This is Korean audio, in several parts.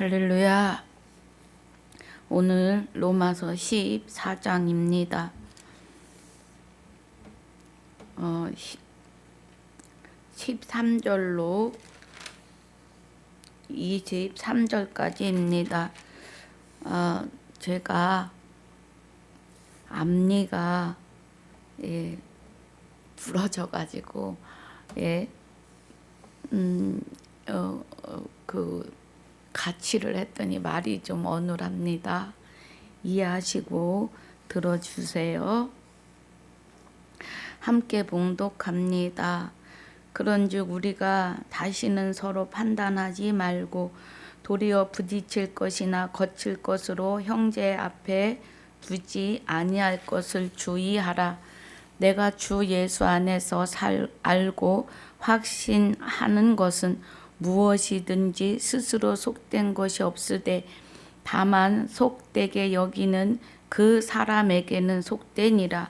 할렐루야. 오늘 로마서 14장입니다. 13절로 23절까지입니다. 제가 앞니가 부러져가지고 가치를 했더니 말이 좀 어눌합니다. 이해하시고 들어주세요. 함께 봉독합니다. 그런즉 우리가 다시는 서로 판단하지 말고 도리어 부딪힐 것이나 거칠 것으로 형제 앞에 두지 아니할 것을 주의하라. 내가 주 예수 안에서 알고 확신하는 것은 무엇이든지 스스로 속된 것이 없으되 다만 속되게 여기는 그 사람에게는 속되니라.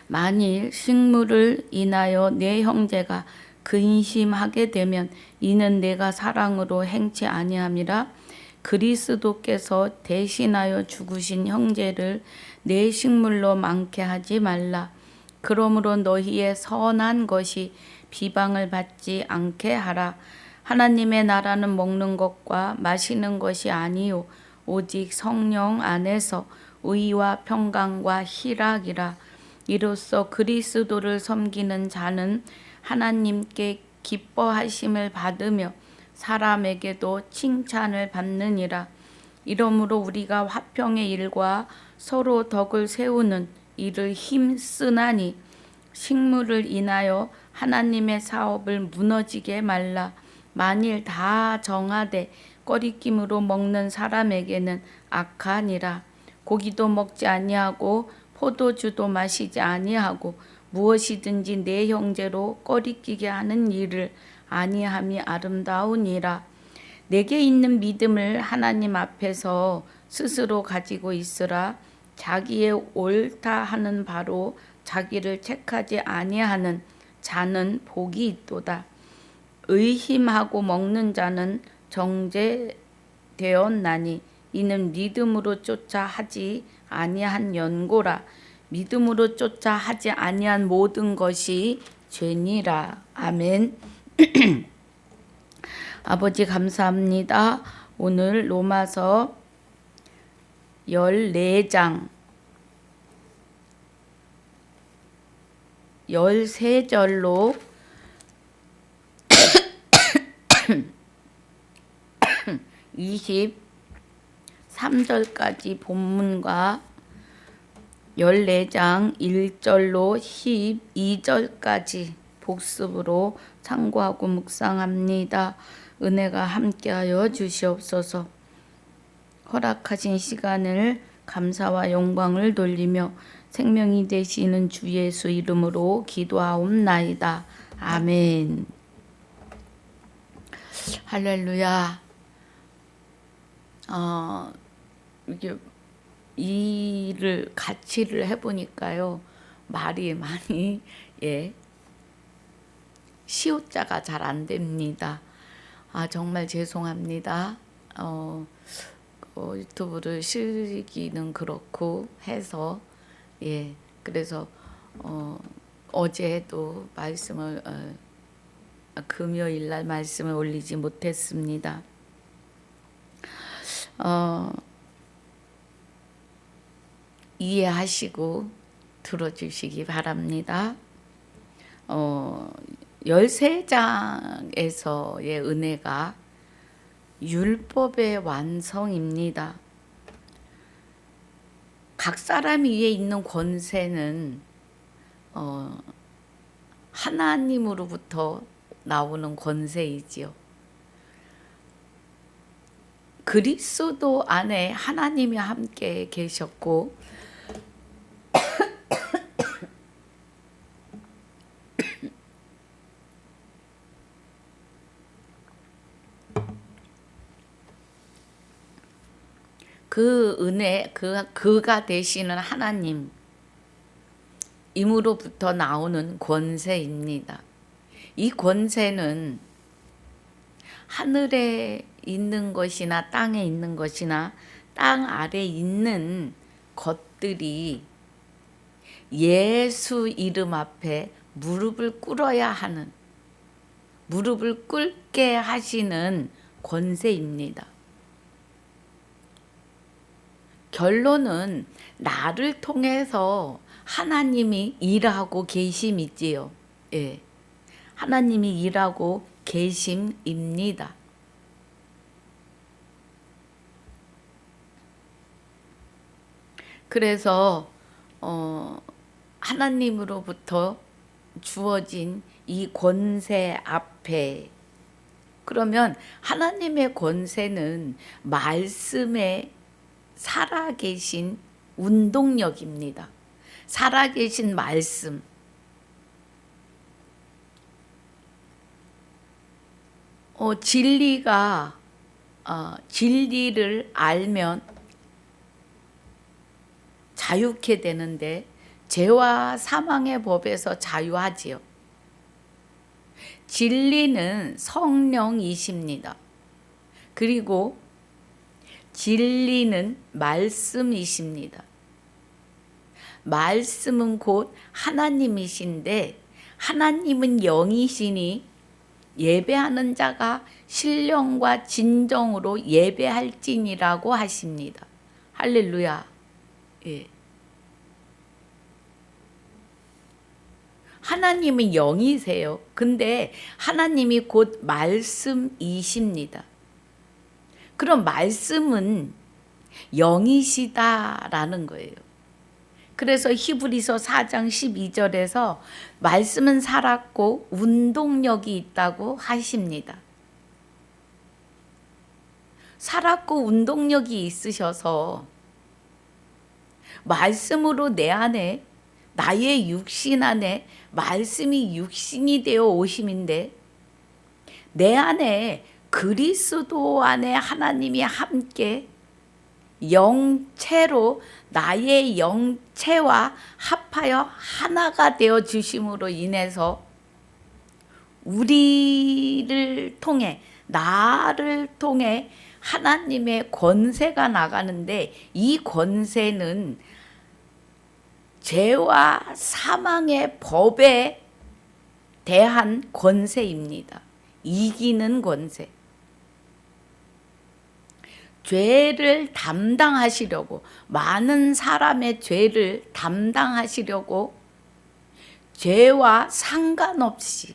만일 식물을 인하여 내 형제가 근심하게 되면 이는 내가 사랑으로 행치 아니함이라. 그리스도께서 대신하여 죽으신 형제를 내 식물로 많게 하지 말라. 그러므로 너희의 선한 것이 비방을 받지 않게 하라. 하나님의 나라는 먹는 것과 마시는 것이 아니요 오직 성령 안에서 의와 평강과 희락이라. 이로써 그리스도를 섬기는 자는 하나님께 기뻐하심을 받으며 사람에게도 칭찬을 받느니라. 이러므로 우리가 화평의 일과 서로 덕을 세우는 일을 힘쓰나니 식물을 인하여 하나님의 사업을 무너지게 말라. 만일 다 정하되 꺼리낌으로 먹는 사람에게는 악하니라. 고기도 먹지 아니하고 포도주도 마시지 아니하고 무엇이든지 내 형제로 꺼리끼게 하는 일을 아니함이 아름다우니라. 내게 있는 믿음을 하나님 앞에서 스스로 가지고 있으라. 자기의 옳다 하는 바로 자기를 택하지 아니하는 자는 복이 있도다. 의심하고 먹는 자는 정죄되었나니 이는 믿음으로 쫓아 하지 아니한 연고라. 믿음으로 쫓아 하지 아니한 모든 것이 죄니라. 아멘. 아버지 감사합니다. 오늘 로마서 14장 13절로 23절까지 본문과 14장 1절로 12절까지 복습으로 참고하고 묵상합니다. 은혜가 함께하여 주시옵소서. 허락하신 시간을 감사와 영광을 돌리며 생명이 되시는 주 예수 이름으로 기도하옵나이다. 아멘. 할렐루야. 이게 일을 같이를 해보니까요 말이 많이 시옷자가 잘 안 됩니다. 정말 죄송합니다. 유튜브를 실기는 그렇고 해서 그래서 어제도 말씀을 금요일 날 말씀을 올리지 못했습니다. 이해하시고 들어주시기 바랍니다. 13장에서의 은혜가 율법의 완성입니다. 각 사람 위에 있는 권세는 하나님으로부터 나오는 권세이지요. 그리스도 안에 하나님이 함께 계셨고 그 은혜, 그가 되시는 하나님 임으로부터 나오는 권세입니다. 이 권세는 하늘에 있는 것이나 땅에 있는 것이나 땅 아래 있는 것들이 예수 이름 앞에 무릎을 꿇어야 하는, 무릎을 꿇게 하시는 권세입니다. 결론은 나를 통해서 하나님이 일하고 계심이지요. 예. 하나님이 일하고 계심입니다. 그래서 하나님으로부터 주어진 이 권세 앞에, 그러면 하나님의 권세는 말씀에 살아계신 운동력입니다. 살아계신 말씀. 진리를 알면 자유케 되는데 죄와 사망의 법에서 자유하지요. 진리는 성령이십니다. 그리고 진리는 말씀이십니다. 말씀은 곧 하나님이신데 하나님은 영이시니 예배하는 자가 신령과 진정으로 예배할지니라고 하십니다. 할렐루야. 예. 하나님은 영이세요. 근데 하나님이 곧 말씀이십니다. 그럼 말씀은 영이시다라는 거예요. 그래서 히브리서 4장 12절에서 말씀은 살았고 운동력이 있다고 하십니다. 살았고 운동력이 있으셔서 말씀으로 내 안에, 나의 육신 안에 말씀이 육신이 되어 오심인데 내 안에 그리스도 안에 하나님이 함께 영체로 나의 영체와 합하여 하나가 되어 주심으로 인해서 우리를 통해, 나를 통해 하나님의 권세가 나가는데 이 권세는 죄와 사망의 법에 대한 권세입니다. 이기는 권세. 죄를 담당하시려고, 많은 사람의 죄를 담당하시려고 죄와 상관없이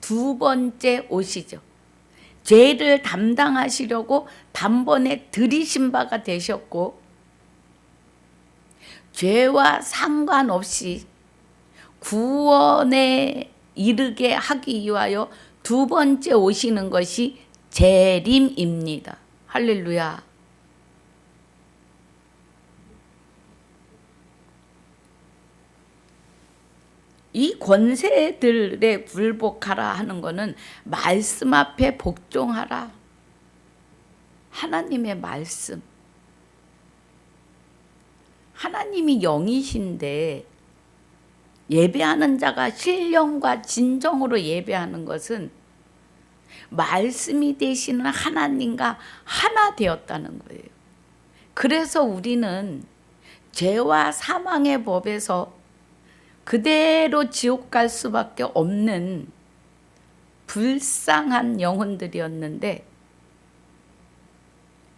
두 번째 오시죠. 죄를 담당하시려고 단번에 들이신 바가 되셨고 죄와 상관없이 구원에 이르게 하기 위하여 두 번째 오시는 것이 재림입니다. 할렐루야. 이 권세들에 굴복하라 하는 것은 말씀 앞에 복종하라. 하나님의 말씀. 하나님이 영이신데 예배하는 자가 신령과 진정으로 예배하는 것은 말씀이 되시는 하나님과 하나 되었다는 거예요. 그래서 우리는 죄와 사망의 법에서 그대로 지옥 갈 수밖에 없는 불쌍한 영혼들이었는데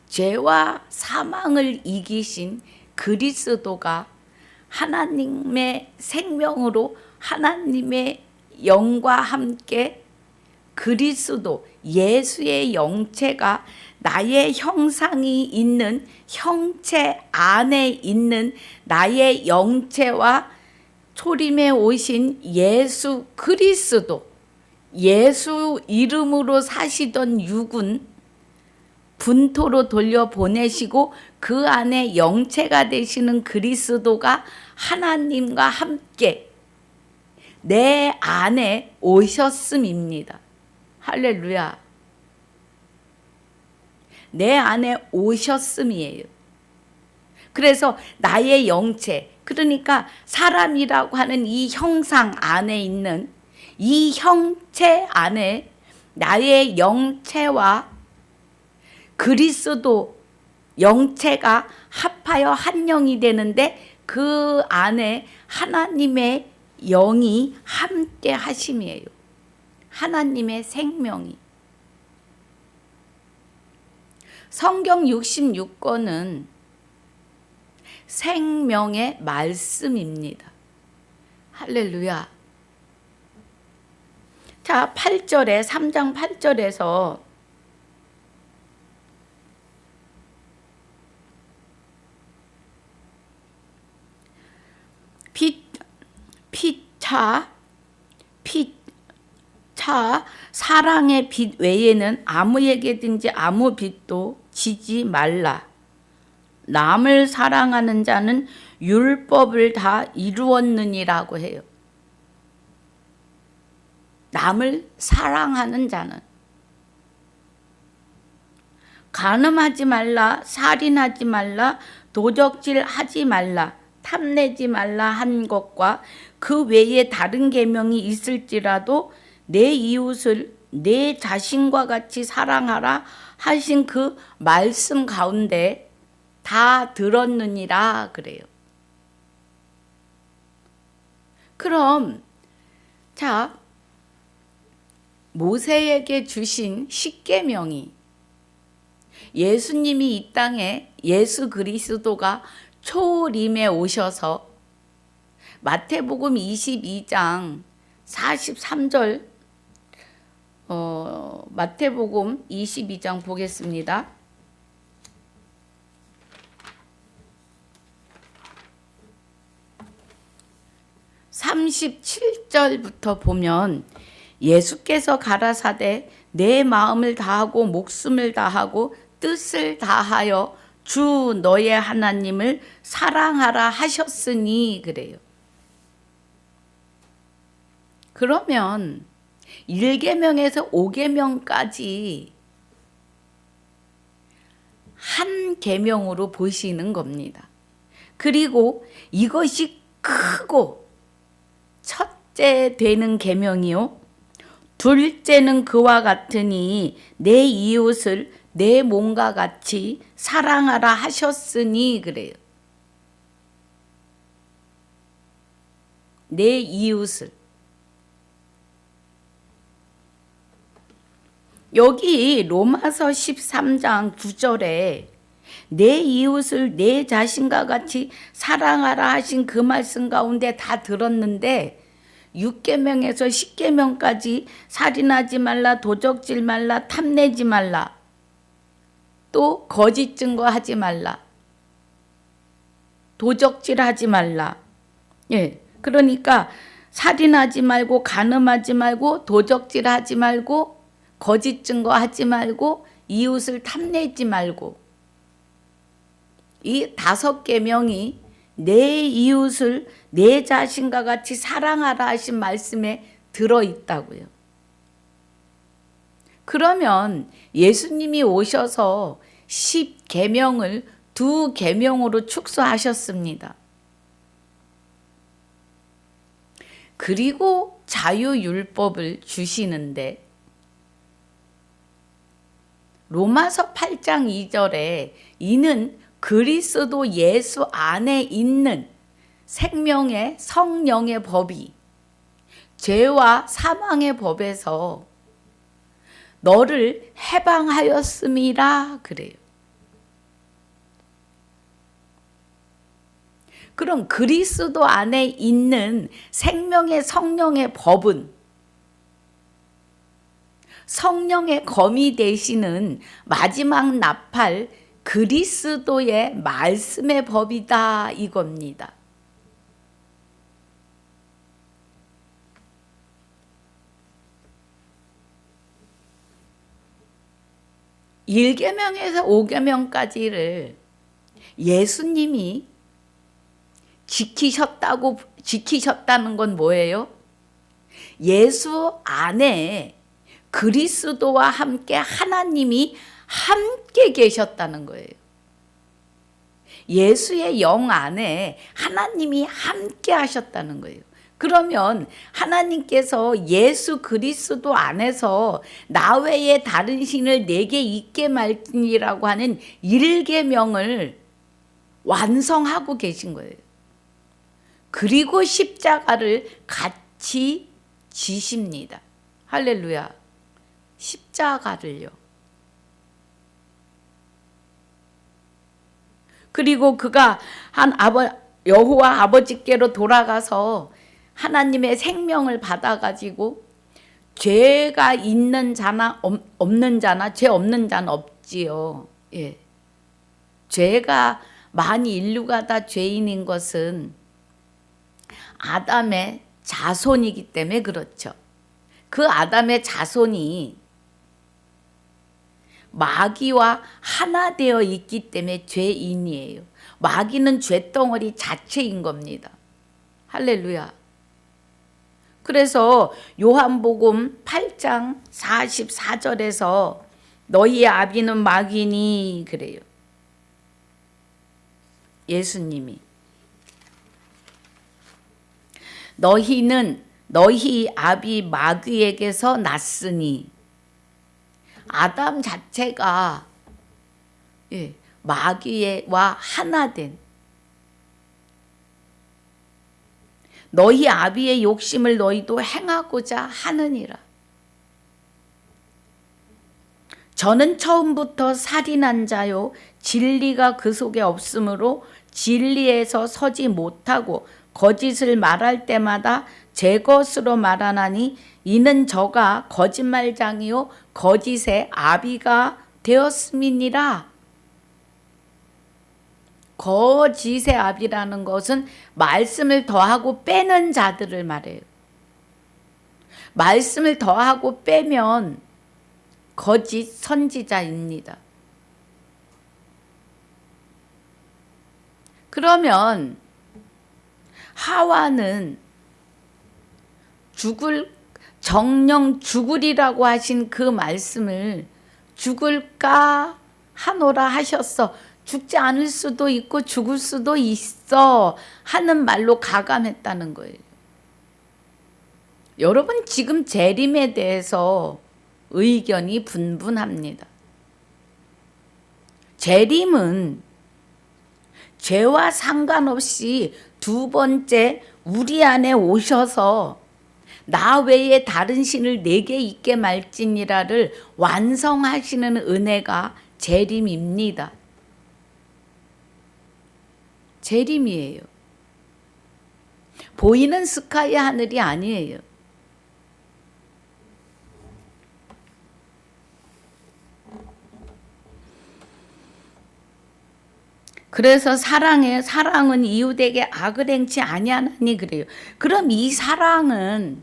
죄와 사망을 이기신 그리스도가 하나님의 생명으로 하나님의 영과 함께 그리스도 예수의 영체가 나의 형상이 있는 형체 안에 있는 나의 영체와 초림에 오신 예수 그리스도, 예수 이름으로 사시던 육은 분토로 돌려보내시고 그 안에 영체가 되시는 그리스도가 하나님과 함께 내 안에 오셨음입니다. 할렐루야. 내 안에 오셨음이에요. 그래서 나의 영체, 그러니까 사람이라고 하는 이 형상 안에 있는 이 형체 안에 나의 영체와 그리스도 영체가 합하여 한 영이 되는데 그 안에 하나님의 영이 함께 하심이에요. 하나님의 생명이. 성경 66권은 생명의 말씀입니다. 할렐루야. 자, 8절에 3장 8절에서 피차 사랑의 빛 외에는 아무에게든지 아무 빛도 지지 말라. 남을 사랑하는 자는 율법을 다 이루었느니라고 해요. 남을 사랑하는 자는 간음하지 말라, 살인하지 말라, 도적질하지 말라, 탐내지 말라 한 것과 그 외에 다른 계명이 있을지라도 내 이웃을 내 자신과 같이 사랑하라 하신 그 말씀 가운데 다 들었느니라 그래요. 그럼 자, 모세에게 주신 십계명이 예수님이 이 땅에 예수 그리스도가 초림에 오셔서 마태복음 22장 43절 마태복음 22장 보겠습니다. 37절부터 보면 예수께서 가라사대 내 마음을 다하고 목숨을 다하고 뜻을 다하여 주 너의 하나님을 사랑하라 하셨으니 그래요. 그러면 1계명에서 5계명까지 한 계명으로 보시는 겁니다. 그리고 이것이 크고 첫째 되는 계명이요. 둘째는 그와 같으니 내 이웃을 내 몸과 같이 사랑하라 하셨으니 그래요. 내 이웃을. 여기 로마서 13장 9절에 내 이웃을 내 자신과 같이 사랑하라 하신 그 말씀 가운데 다 들었는데 6계명에서 10계명까지 살인하지 말라, 도적질 말라, 탐내지 말라, 또 거짓 증거하지 말라, 도적질하지 말라. 예, 그러니까 살인하지 말고 간음하지 말고 도적질하지 말고 거짓 증거하지 말고 이웃을 탐내지 말고 이 5계명이 내 이웃을 내 자신과 같이 사랑하라 하신 말씀에 들어있다고요. 그러면 예수님이 오셔서 10계명을 2계명으로 축소하셨습니다. 그리고 자유율법을 주시는데 로마서 8장 2절에 이는 그리스도 예수 안에 있는 생명의 성령의 법이 죄와 사망의 법에서 너를 해방하였음이라 그래요. 그럼 그리스도 안에 있는 생명의 성령의 법은 성령의 검이 되시는 마지막 나팔 그리스도의 말씀의 법이다 이겁니다. (1계명에서) (5계명까지를) 예수님이 지키셨다는 건 뭐예요? 예수 안에 그리스도와 함께 하나님이 함께 계셨다는 거예요. 예수의 영 안에 하나님이 함께 하셨다는 거예요. 그러면 하나님께서 예수 그리스도 안에서 나 외에 다른 신을 내게 있게 말지니라고 하는 1계명을 완성하고 계신 거예요. 그리고 십자가를 같이 지십니다. 할렐루야. 십자가를요. 그리고 그가 여호와 아버지께로 돌아가서 하나님의 생명을 받아가지고 죄가 있는 자나 없는 자나 죄 없는 자는 없지요. 예. 죄가 많이 인류가 다 죄인인 것은 아담의 자손이기 때문에 그렇죠. 그 아담의 자손이 마귀와 하나 되어 있기 때문에 죄인이에요. 마귀는 죄덩어리 자체인 겁니다. 할렐루야. 그래서 요한복음 8장 44절에서 너희의 아비는 마귀니 그래요. 예수님이 너희는 너희 아비 마귀에게서 났으니 아담 자체가 마귀와 하나 된 너희 아비의 욕심을 너희도 행하고자 하느니라. 저는 처음부터 살인한 자요 진리가 그 속에 없으므로 진리에서 서지 못하고 거짓을 말할 때마다 제 것으로 말하나니 이는 저가 거짓말장이요 거짓의 아비가 되었음이니라. 거짓의 아비라는 것은 말씀을 더하고 빼는 자들을 말해요. 말씀을 더하고 빼면 거짓 선지자입니다. 그러면 하와는 정령 죽으리라고 하신 그 말씀을 죽을까 하노라 하셨어. 죽지 않을 수도 있고 죽을 수도 있어 하는 말로 가감했다는 거예요. 여러분 지금 재림에 대해서 의견이 분분합니다. 재림은 죄와 상관없이 두 번째 우리 안에 오셔서 나 외에 다른 신을 내게 있게 말지니라를 완성하시는 은혜가 재림입니다. 재림이에요. 보이는 스카이 하늘이 아니에요. 그래서 사랑은 이웃에게 악을 행치 아니하나니 그래요. 그럼 이 사랑은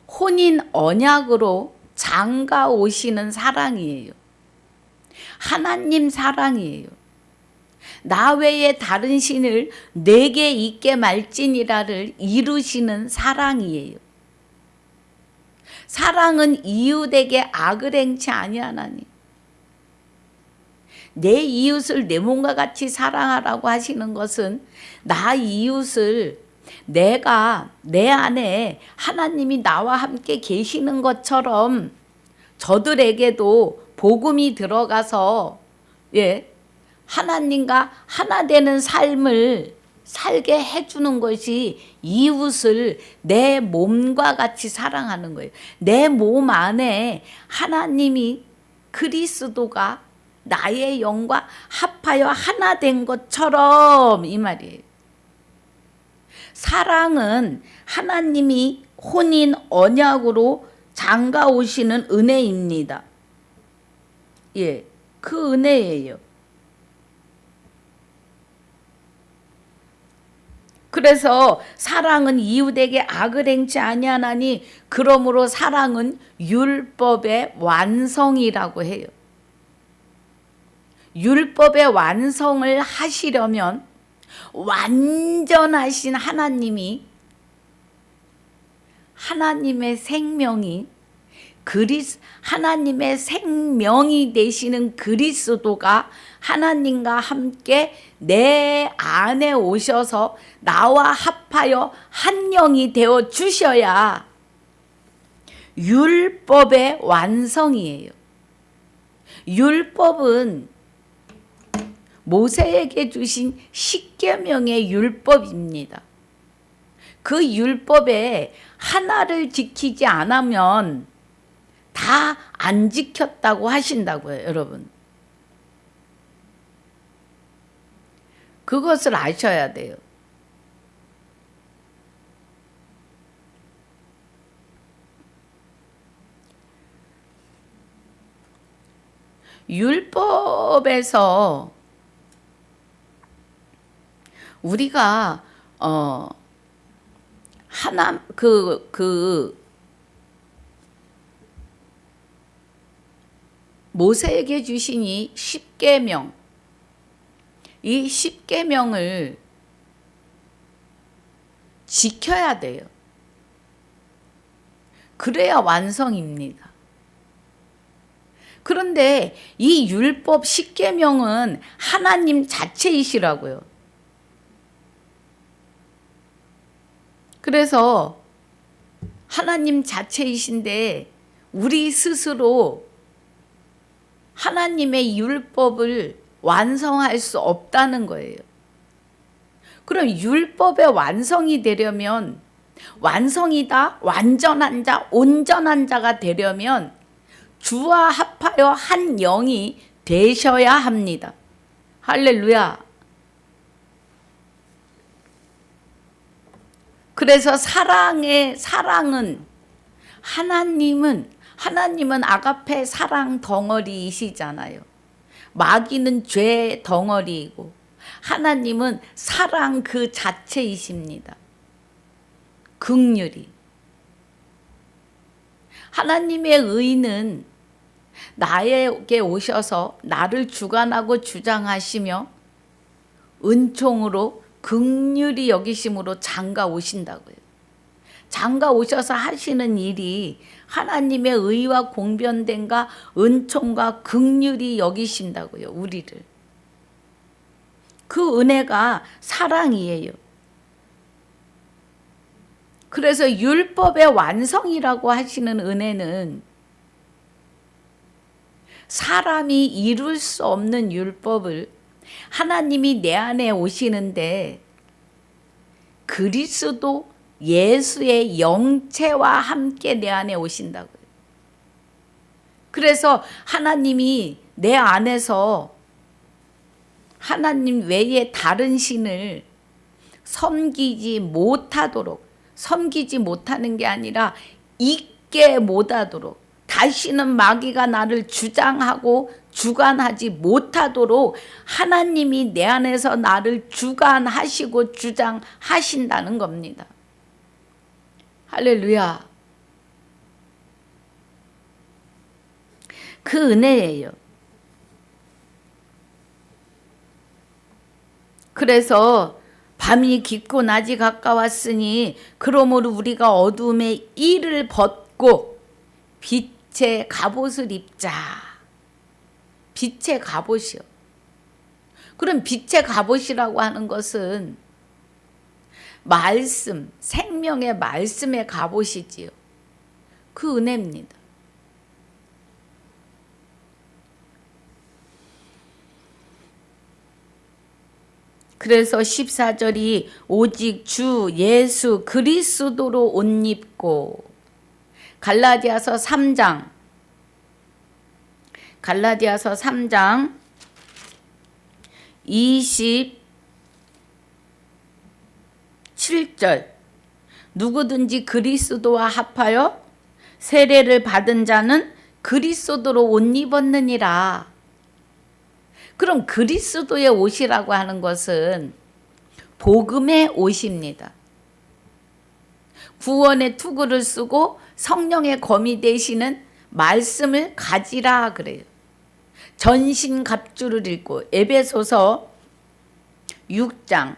혼인 언약으로 장가 오시는 사랑이에요. 하나님 사랑이에요. 나 외에 다른 신을 내게 있게 말지니라를 이루시는 사랑이에요. 사랑은 이웃에게 악을 행치 아니하나니 내 이웃을 내 몸과 같이 사랑하라고 하시는 것은 나 이웃을 내가 내 안에 하나님이 나와 함께 계시는 것처럼 저들에게도 복음이 들어가서 하나님과 하나 되는 삶을 살게 해주는 것이 이웃을 내 몸과 같이 사랑하는 거예요. 내 몸 안에 하나님이 그리스도가 나의 영과 합하여 하나 된 것처럼 이 말이에요. 사랑은 하나님이 혼인 언약으로 장가 오시는 은혜입니다. 그 은혜예요. 그래서 사랑은 이웃에게 악을 행치 아니하나니 그러므로 사랑은 율법의 완성이라고 해요. 율법의 완성을 하시려면 완전하신 하나님이 하나님의 생명이 하나님의 생명이 되시는 그리스도가 하나님과 함께 내 안에 오셔서 나와 합하여 한 영이 되어 주셔야 율법의 완성이에요. 율법은 모세에게 주신 십계명의 율법입니다. 그 율법에 하나를 지키지 않으면 다 안 지켰다고 하신다고요, 여러분. 그것을 아셔야 돼요. 율법에서 우리가 하나 모세에게 주신 이 십계명, 이 십계명을 지켜야 돼요. 그래야 완성입니다. 그런데 이 율법 십계명은 하나님 자체이시라고요. 그래서 하나님 자체이신데 우리 스스로 하나님의 율법을 완성할 수 없다는 거예요. 그럼 율법의 완성이 되려면 완성이다, 완전한 자, 온전한 자가 되려면 주와 합하여 한 영이 되셔야 합니다. 할렐루야. 그래서 사랑은 하나님은 아가페 사랑 덩어리이시잖아요. 마귀는 죄 덩어리이고 하나님은 사랑 그 자체이십니다. 긍휼이. 하나님의 의는 나에게 오셔서 나를 주관하고 주장하시며 은총으로 긍휼히 여기심으로 장가 오신다고요. 장가 오셔서 하시는 일이 하나님의 의와 공변됨과 은총과 긍휼히 여기신다고요. 우리를. 그 은혜가 사랑이에요. 그래서 율법의 완성이라고 하시는 은혜는 사람이 이룰 수 없는 율법을 하나님이 내 안에 오시는데 그리스도 예수의 영체와 함께 내 안에 오신다고요. 그래서 하나님이 내 안에서 하나님 외에 다른 신을 섬기지 못하는 게 아니라 잊게 못하도록, 다시는 마귀가 나를 주장하고 주관하지 못하도록 하나님이 내 안에서 나를 주관하시고 주장하신다는 겁니다. 할렐루야. 그 은혜예요. 그래서 밤이 깊고 낮이 가까웠으니 그러므로 우리가 어둠의 일을 벗고 빛의 갑옷을 입자. 빛의 갑옷이요. 그럼 빛의 갑옷이라고 하는 것은 말씀, 생명의 말씀의 갑옷이지요. 그 은혜입니다. 그래서 14절이 오직 주 예수 그리스도로 옷 입고 갈라디아서 3장 27절 누구든지 그리스도와 합하여 세례를 받은 자는 그리스도로 옷 입었느니라. 그럼 그리스도의 옷이라고 하는 것은 복음의 옷입니다. 구원의 투구를 쓰고 성령의 검이 되시는 말씀을 가지라 그래요. 전신갑주를 읽고 에베소서 6장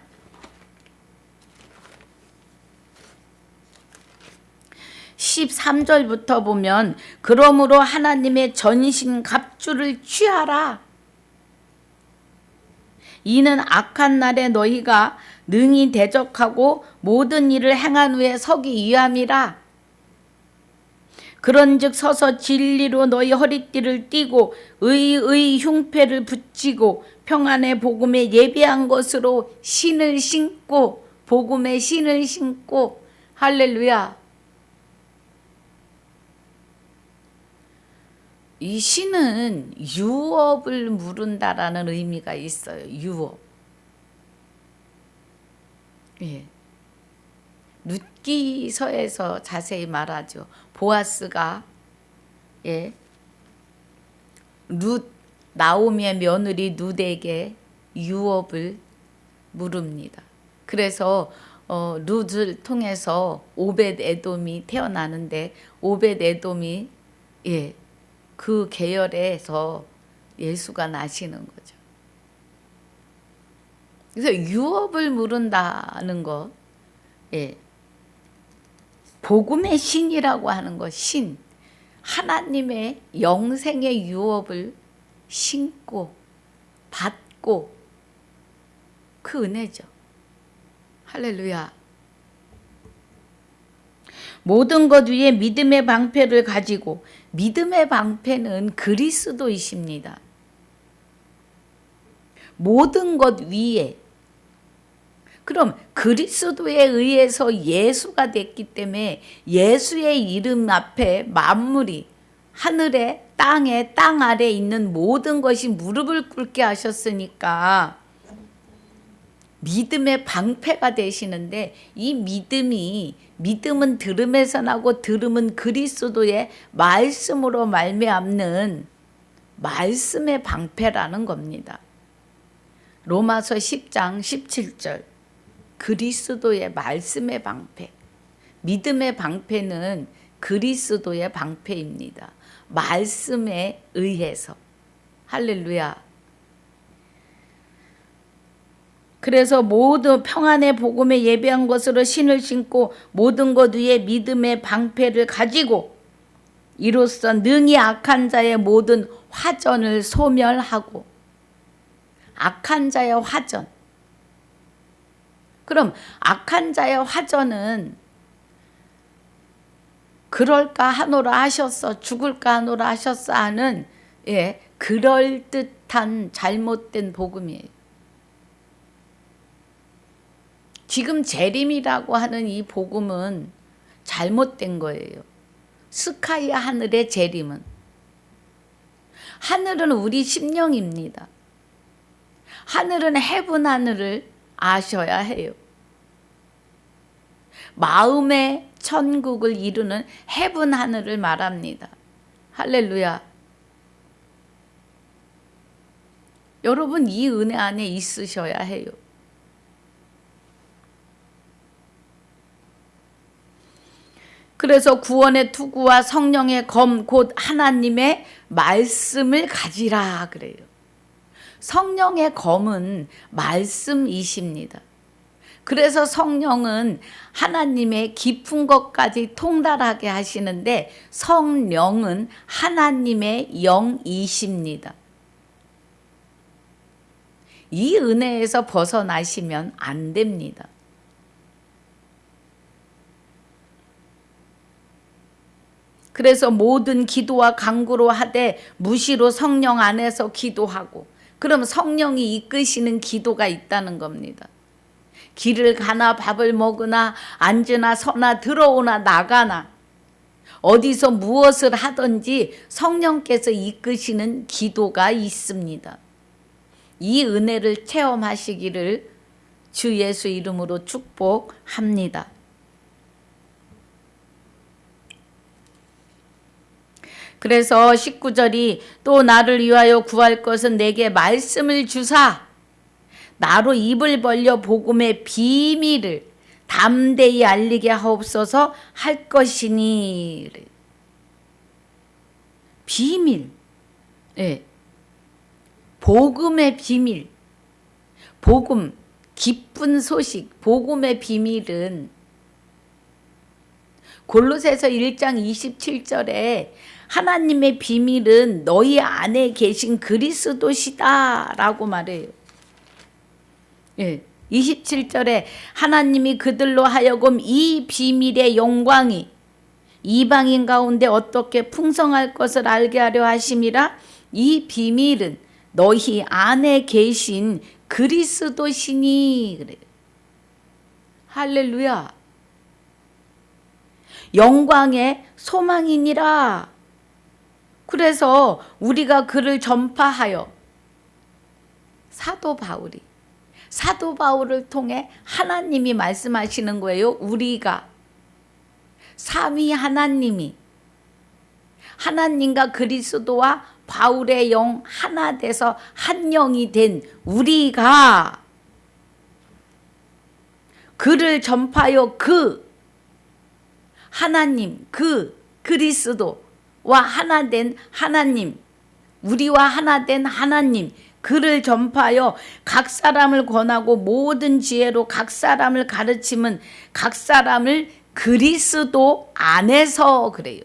13절부터 보면 그러므로 하나님의 전신 갑주를 취하라. 이는 악한 날에 너희가 능히 대적하고 모든 일을 행한 후에 서기 위함이라. 그런즉 서서 진리로 너희 허리띠를 띠고 의의 흉패를 붙이고 평안의 복음에 예비한 것으로 신을 신고, 복음의 신을 신고. 할렐루야. 이 신은 유업을 물은다라는 의미가 있어요. 유업. 예. 룻기서에서 자세히 말하죠. 보아스가 룻 나오미의 며느리 룻에게 유업을 물읍니다. 그래서 룻을 통해서 오벳 에돔이 태어나는데 오벳 에돔이 그 계열에서 예수가 나시는 거죠. 그래서 유업을 물은다는 것, 복음의 신이라고 하는 것, 신, 하나님의 영생의 유업을 신고 받고 그 은혜죠. 할렐루야. 모든 것 위에 믿음의 방패를 가지고, 믿음의 방패는 그리스도이십니다. 모든 것 위에. 그럼 그리스도에 의해서 예수가 됐기 때문에 예수의 이름 앞에 만물이 하늘에 땅에 땅 아래 있는 모든 것이 무릎을 꿇게 하셨으니까 믿음의 방패가 되시는데, 이 믿음은 들음에서 나고 들음은 그리스도의 말씀으로 말미암는 말씀의 방패라는 겁니다. 로마서 10장 17절 그리스도의 말씀의 방패. 믿음의 방패는 그리스도의 방패입니다. 말씀에 의해서. 할렐루야. 그래서 모두 평안의 복음에 예배한 것으로 신을 신고 모든 것 위에 믿음의 방패를 가지고 이로써 능히 악한 자의 모든 화전을 소멸하고. 악한 자의 화전. 그럼 악한 자의 화전은 그럴까 하노라 하셨어, 죽을까 하노라 하셨어 하는 그럴듯한 잘못된 복음이에요. 지금 재림이라고 하는 이 복음은 잘못된 거예요. 스카이아 하늘의 재림은. 하늘은 우리 심령입니다. 하늘은 헤븐 하늘을 아셔야 해요. 마음의 천국을 이루는 헤븐 하늘을 말합니다. 할렐루야. 여러분, 이 은혜 안에 있으셔야 해요. 그래서 구원의 투구와 성령의 검 곧 하나님의 말씀을 가지라 그래요. 성령의 검은 말씀이십니다. 그래서 성령은 하나님의 깊은 것까지 통달하게 하시는데 성령은 하나님의 영이십니다. 이 은혜에서 벗어나시면 안 됩니다. 그래서 모든 기도와 간구로 하되 무시로 성령 안에서 기도하고. 그럼 성령이 이끄시는 기도가 있다는 겁니다. 길을 가나 밥을 먹으나 앉으나 서나 들어오나 나가나 어디서 무엇을 하든지 성령께서 이끄시는 기도가 있습니다. 이 은혜를 체험하시기를 주 예수 이름으로 축복합니다. 그래서 19절이 또 나를 위하여 구할 것은 내게 말씀을 주사 나로 입을 벌려 복음의 비밀을 담대히 알리게 하옵소서 할 것이니. 비밀. 복음의 비밀. 복음, 기쁜 소식, 복음의 비밀은 골로새서 1장 27절에 하나님의 비밀은 너희 안에 계신 그리스도시다 라고 말해요. 예, 27절에 하나님이 그들로 하여금 이 비밀의 영광이 이방인 가운데 어떻게 풍성할 것을 알게 하려 하심이라. 이 비밀은 너희 안에 계신 그리스도시니. 그래요. 할렐루야. 영광의 소망이니라. 그래서 우리가 그를 전파하여 사도 바울을 통해 하나님이 말씀하시는 거예요. 우리가 삼위 하나님이 하나님과 그리스도와 바울의 영 하나 돼서 한 영이 된 우리가 그를 전파하여 그 하나님, 그 그리스도와 하나 된 하나님, 우리와 하나 된 하나님, 그를 전파하여 각 사람을 권하고 모든 지혜로 각 사람을 가르침은 각 사람을 그리스도 안에서. 그래요.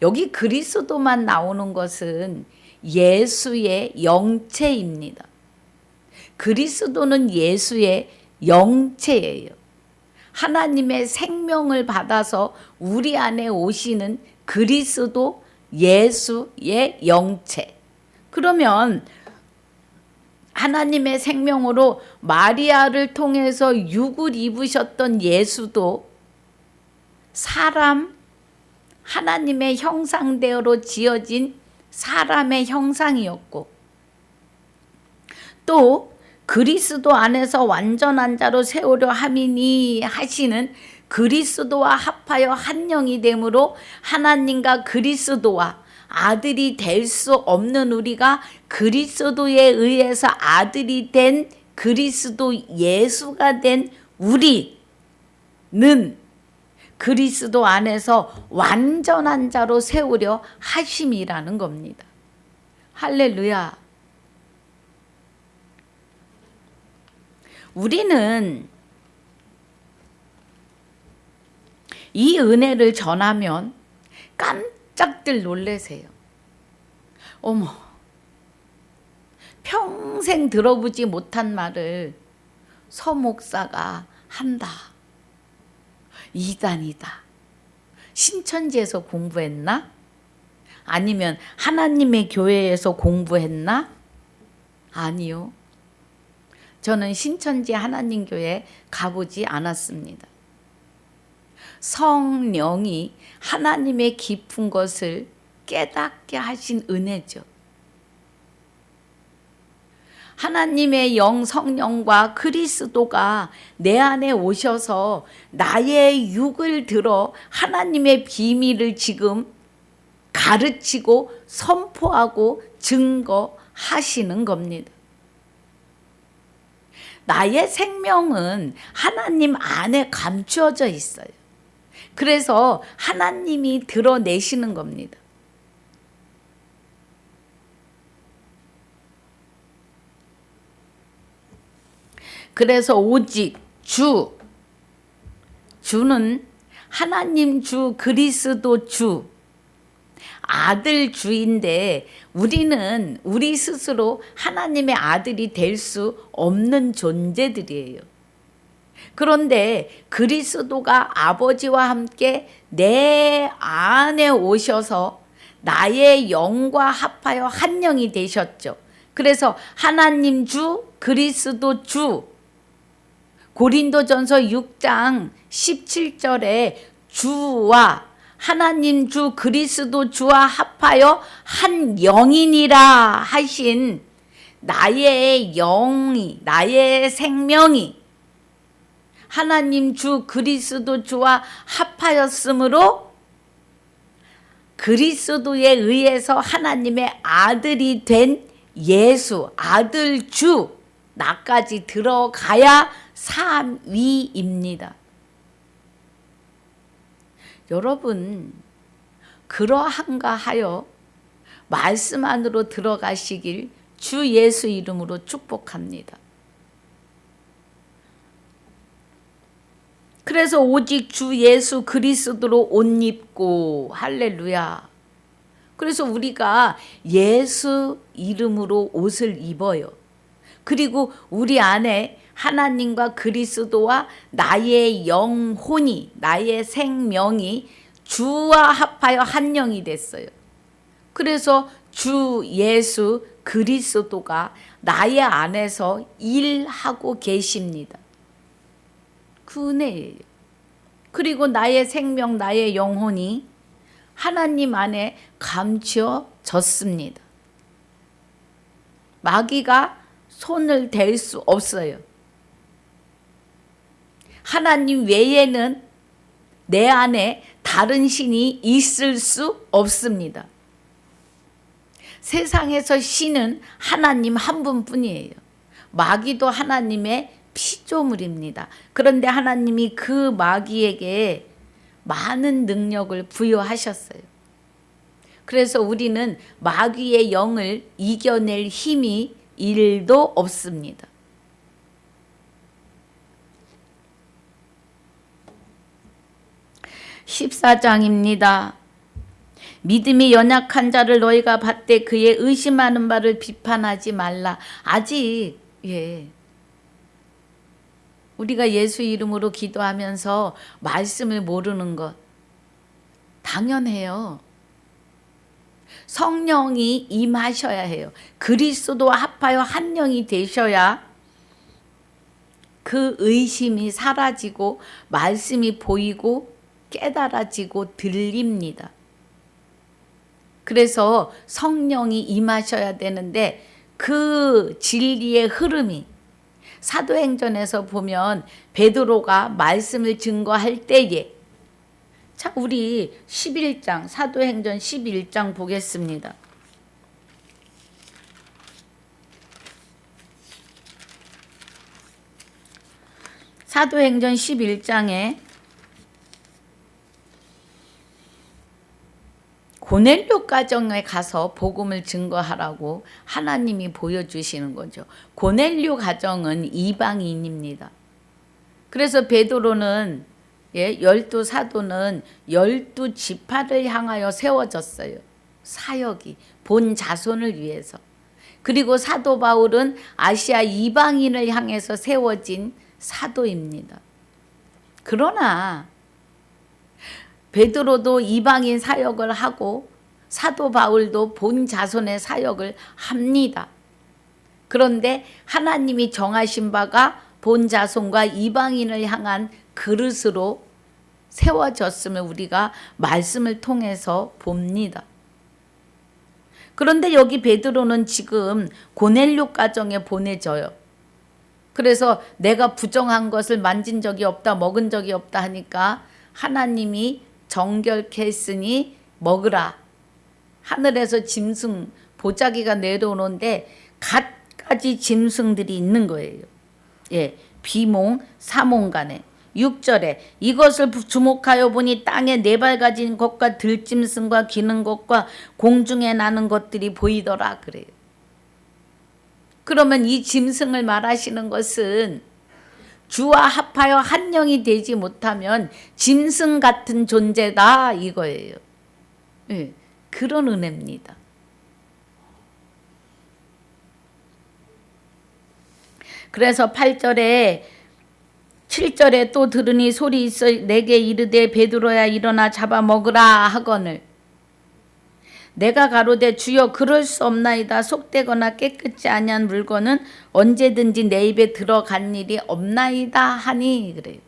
여기 그리스도만 나오는 것은 예수의 영체입니다. 그리스도는 예수의 영체예요. 하나님의 생명을 받아서 우리 안에 오시는 그리스도 예수의 영체. 그러면 하나님의 생명으로 마리아를 통해서 육을 입으셨던 예수도 사람, 하나님의 형상대로 지어진 사람의 형상이었고, 또 그리스도 안에서 완전한 자로 세우려 함이니 하시는 그리스도와 합하여 한 영이 되므로 하나님과 그리스도와 아들이 될 수 없는 우리가 그리스도에 의해서 아들이 된 그리스도 예수가 된 우리는 그리스도 안에서 완전한 자로 세우려 하심이라는 겁니다. 할렐루야. 우리는 이 은혜를 전하면 깜짝들 놀라세요. 어머, 평생 들어보지 못한 말을 서 목사가 한다. 이단이다. 신천지에서 공부했나? 아니면 하나님의 교회에서 공부했나? 아니요. 저는 신천지 하나님 교회 가보지 않았습니다. 성령이 하나님의 깊은 것을 깨닫게 하신 은혜죠. 하나님의 영 성령과 그리스도가 내 안에 오셔서 나의 육을 들어 하나님의 비밀을 지금 가르치고 선포하고 증거하시는 겁니다. 나의 생명은 하나님 안에 감추어져 있어요. 그래서 하나님이 드러내시는 겁니다. 그래서 오직 주는 하나님 주, 그리스도 주, 아들 주인데 우리는 우리 스스로 하나님의 아들이 될 수 없는 존재들이에요. 그런데 그리스도가 아버지와 함께 내 안에 오셔서 나의 영과 합하여 한 영이 되셨죠. 그래서 하나님 주, 그리스도 주, 고린도전서 6장 17절에 주와 하나님 주 그리스도 주와 합하여 한 영이니라 하신 나의 영이, 나의 생명이 하나님 주 그리스도 주와 합하였으므로 그리스도에 의해서 하나님의 아들이 된 예수, 아들 주, 나까지 들어가야 삼위입니다. 여러분, 그러한가 하여 말씀 안으로 들어가시길 주 예수 이름으로 축복합니다. 그래서 오직 주 예수 그리스도로 옷 입고, 할렐루야. 그래서 우리가 예수 이름으로 옷을 입어요. 그리고 우리 안에 하나님과 그리스도와 나의 영혼이, 나의 생명이 주와 합하여 한 영이 됐어요. 그래서 주 예수 그리스도가 나의 안에서 일하고 계십니다. 그 은혜예요. 그리고 나의 생명, 나의 영혼이 하나님 안에 감추어졌습니다. 마귀가 손을 댈 수 없어요. 하나님 외에는 내 안에 다른 신이 있을 수 없습니다. 세상에서 신은 하나님 한 분뿐이에요. 마귀도 하나님의 피조물입니다. 그런데 하나님이 그 마귀에게 많은 능력을 부여하셨어요. 그래서 우리는 마귀의 영을 이겨낼 힘이 1도 없습니다. (14장입니다) 믿음이 연약한 자를 너희가 받되 그의 의심하는 바를 비판하지 말라. 아직 우리가 예수 이름으로 기도하면서 말씀을 모르는 것 당연해요. 성령이 임하셔야 해요. 그리스도와 합하여 한 영이 되셔야 그 의심이 사라지고 말씀이 보이고 깨달아지고 들립니다. 그래서 성령이 임하셔야 되는데 그 진리의 흐름이 사도행전에서 보면 베드로가 말씀을 증거할 때에, 자, 우리 11장, 사도행전 11장 보겠습니다. 사도행전 11장에 고넬료 가정에 가서 복음을 증거하라고 하나님이 보여주시는 거죠. 고넬료 가정은 이방인입니다. 그래서 베드로는 12 사도는 12지파를 향하여 세워졌어요. 사역이 본 자손을 위해서. 그리고 사도 바울은 아시아 이방인을 향해서 세워진 사도입니다. 그러나 베드로도 이방인 사역을 하고 사도 바울도 본 자손의 사역을 합니다. 그런데 하나님이 정하신 바가 본 자손과 이방인을 향한 그릇으로 세워졌음을 우리가 말씀을 통해서 봅니다. 그런데 여기 베드로는 지금 고넬료 가정에 보내져요. 그래서 내가 부정한 것을 만진 적이 없다, 먹은 적이 없다 하니까 하나님이 정결케 했으니 먹으라. 하늘에서 짐승 보자기가 내려오는데 갖가지 짐승들이 있는 거예요. 비몽 사몽간에 6절에 이것을 주목하여 보니 땅에 4발 가진 것과 들짐승과 기는 것과 공중에 나는 것들이 보이더라 그래요. 그러면 이 짐승을 말하시는 것은 주와 합하여 한 영이 되지 못하면 짐승 같은 존재다 이거예요. 그런 은혜입니다. 그래서 8절에 7절에 또 들으니 소리 있어 내게 이르되 베드로야 일어나 잡아먹으라 하거늘 내가 가로되 주여 그럴 수 없나이다. 속되거나 깨끗지 아니한 물건은 언제든지 내 입에 들어간 일이 없나이다 하니 그래요.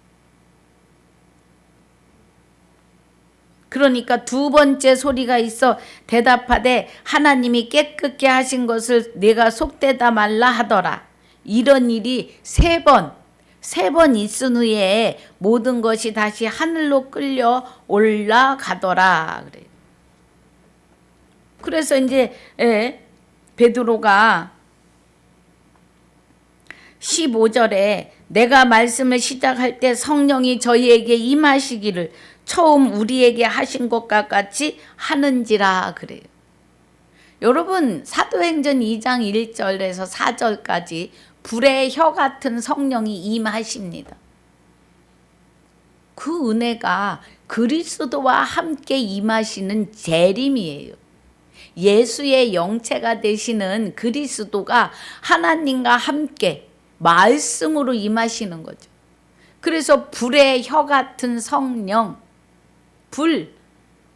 그러니까 두 번째 소리가 있어 대답하되 하나님이 깨끗게 하신 것을 내가 속되다 말라 하더라. 이런 일이 세 번 있은 후에 모든 것이 다시 하늘로 끌려 올라가더라 그래요. 그래서 이제 베드로가 15절에 내가 말씀을 시작할 때 성령이 저희에게 임하시기를 처음 우리에게 하신 것과 같이 하는지라 그래요. 여러분 사도행전 2장 1절에서 4절까지 불의 혀 같은 성령이 임하십니다. 그 은혜가 그리스도와 함께 임하시는 재림이에요. 예수의 영체가 되시는 그리스도가 하나님과 함께 말씀으로 임하시는 거죠. 그래서 불의 혀 같은 성령, 불,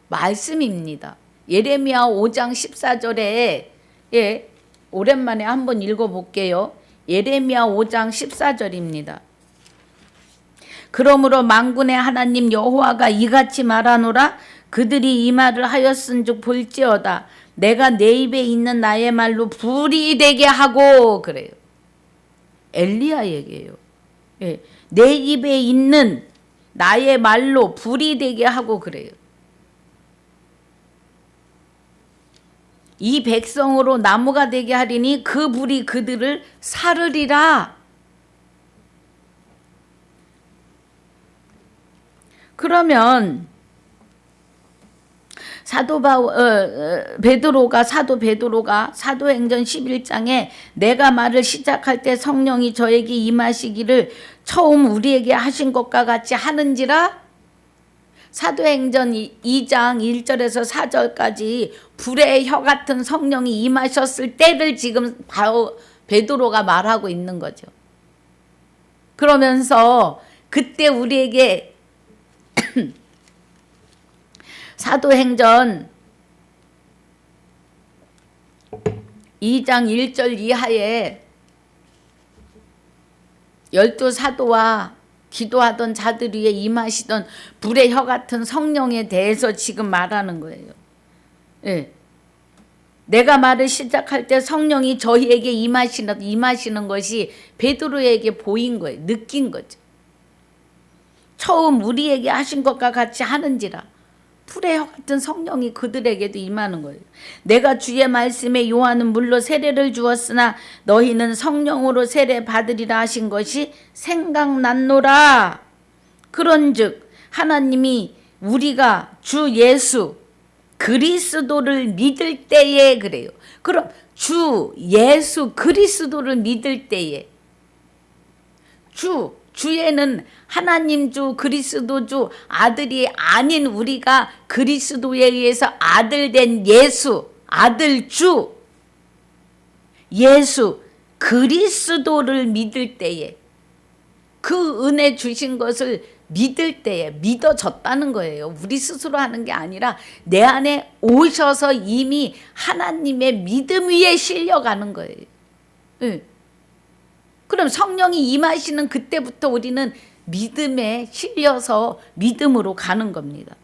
말씀입니다. 예레미야 5장 14절에 오랜만에 한번 읽어볼게요. 예레미야 5장 14절입니다. 그러므로 만군의 하나님 여호와가 이같이 말하노라. 그들이 이 말을 하였은즉 볼지어다. 내가 내 입에 있는 나의 말로 불이 되게 하고. 그래요. 엘리야 얘기예요. 내 입에 있는 나의 말로 불이 되게 하고 그래요. 이 백성으로 나무가 되게 하리니 그 불이 그들을 사르리라. 그러면 사도 베드로가 사도행전 11장에 내가 말을 시작할 때 성령이 저에게 임하시기를 처음 우리에게 하신 것과 같이 하는지라. 사도행전 2장 1절에서 4절까지 불의 혀 같은 성령이 임하셨을 때를 지금 바로 베드로가 말하고 있는 거죠. 그러면서 그때 우리에게 사도행전 2장 1절 이하에 12사도와 기도하던 자들 위에 임하시던 불의 혀 같은 성령에 대해서 지금 말하는 거예요. 내가 말을 시작할 때 성령이 저희에게 임하시는 것이 베드로에게 보인 거예요. 느낀 거죠. 처음 우리에게 하신 것과 같이 하는지라. 불의 혀 같은 성령이 그들에게도 임하는 거예요. 내가 주의 말씀에 요한은 물로 세례를 주었으나 너희는 성령으로 세례 받으리라 하신 것이 생각났노라. 그런즉 하나님이 우리가 주 예수 그리스도를 믿을 때에 그래요. 그럼 주 예수 그리스도를 믿을 때에 주에는 하나님 주 그리스도 주 아들이 아닌 우리가 그리스도에 의해서 아들 된 예수 아들 주 예수 그리스도를 믿을 때에 그 은혜 주신 것을 믿을 때에 믿어졌다는 거예요. 우리 스스로 하는 게 아니라 내 안에 오셔서 이미 하나님의 믿음 위에 실려가는 거예요. 그럼 성령이 임하시는 그때부터 우리는 믿음에 실려서 믿음으로 가는 겁니다.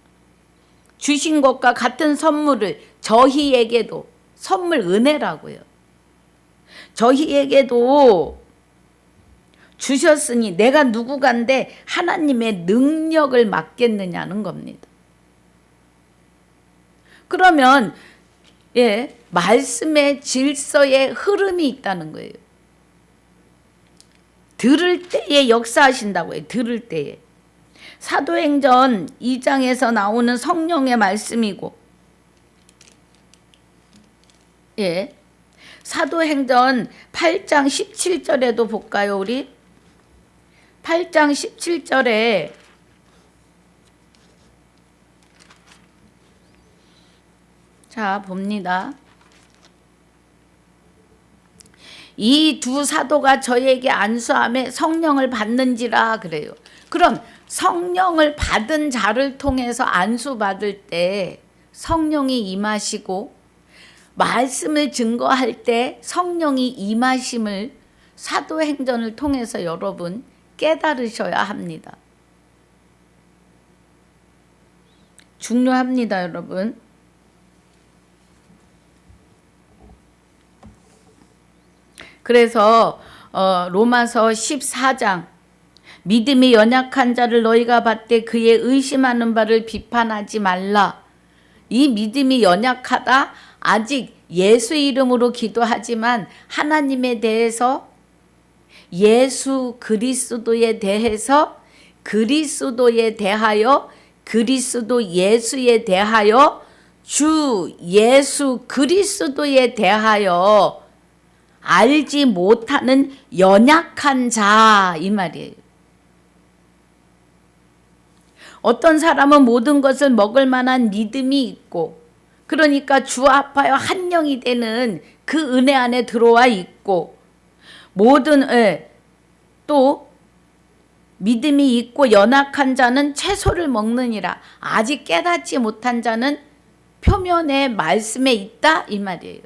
주신 것과 같은 선물을 저희에게도 선물 은혜라고요. 저희에게도 주셨으니 내가 누구간데 하나님의 능력을 맡겠느냐는 겁니다. 그러면 말씀의 질서의 흐름이 있다는 거예요. 들을 때에 역사하신다고 해요. 들을 때에. 사도행전 2장에서 나오는 성령의 말씀이고 사도행전 8장 17절에도 볼까요? 우리 8장 17절에 자 봅니다. 이 두 사도가 저에게 안수함에 성령을 받는지라 그래요. 그럼 성령을 받은 자를 통해서 안수받을 때 성령이 임하시고 말씀을 증거할 때 성령이 임하심을 사도행전을 통해서 여러분 깨달으셔야 합니다. 중요합니다, 여러분. 그래서 로마서 14장 믿음이 연약한 자를 너희가 봤되 그의 의심하는 바를 비판하지 말라. 이 믿음이 연약하다. 아직 예수 이름으로 기도하지만 하나님에 대해서 예수 그리스도에 대해서 그리스도에 대하여 그리스도 예수에 대하여 주 예수 그리스도에 대하여 알지 못하는 연약한 자 이 말이에요. 어떤 사람은 모든 것을 먹을 만한 믿음이 있고, 그러니까 주와 합하여 한 영이 되는 그 은혜 안에 들어와 있고, 또 믿음이 있고 연약한 자는 채소를 먹느니라. 아직 깨닫지 못한 자는 표면의 말씀에 있다 이 말이에요.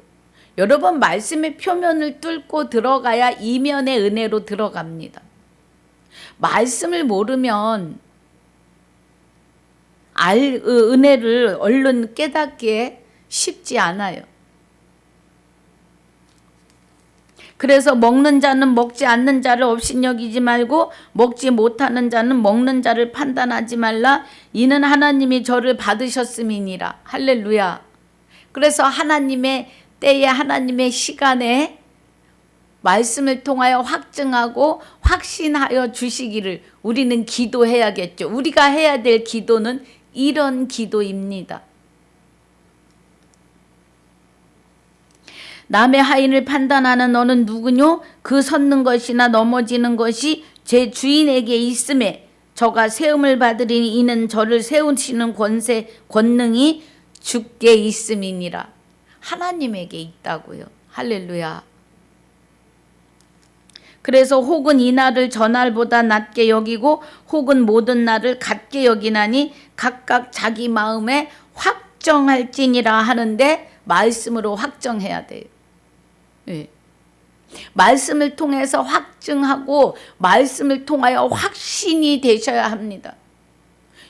여러분, 말씀의 표면을 뚫고 들어가야 이면의 은혜로 들어갑니다. 말씀을 모르면 은혜를 얼른 깨닫기에 쉽지 않아요. 그래서 먹는 자는 먹지 않는 자를 업신여기지 말고 먹지 못하는 자는 먹는 자를 판단하지 말라. 이는 하나님이 저를 받으셨음이니라. 할렐루야. 그래서 하나님의 때에 하나님의 시간에 말씀을 통하여 확증하고 확신하여 주시기를 우리는 기도해야겠죠. 우리가 해야 될 기도는 이런 기도입니다. 남의 하인을 판단하는 너는 누구뇨? 그 섰는 것이나 넘어지는 것이 제 주인에게 있음에 저가 세움을 받으리니 이는 저를 세우시는 권능이 주께 있음이니라. 하나님에게 있다고요. 할렐루야. 그래서 혹은 이 날을 저 날보다 낮게 여기고 혹은 모든 날을 같게 여기나니 각각 자기 마음에 확정할지니라 하는데 말씀으로 확정해야 돼요. 네. 말씀을 통해서 확증하고 말씀을 통하여 확신이 되셔야 합니다.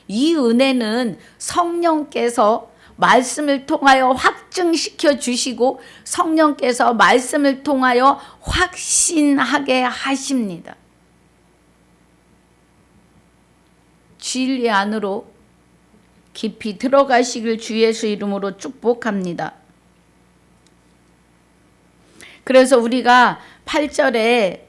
이 은혜는 성령께서 말씀을 통하여 확증시켜 주시고 성령께서 말씀을 통하여 확신하게 하십니다. 진리 안으로 깊이 들어가시길 주 예수 이름으로 축복합니다. 그래서 우리가 8절에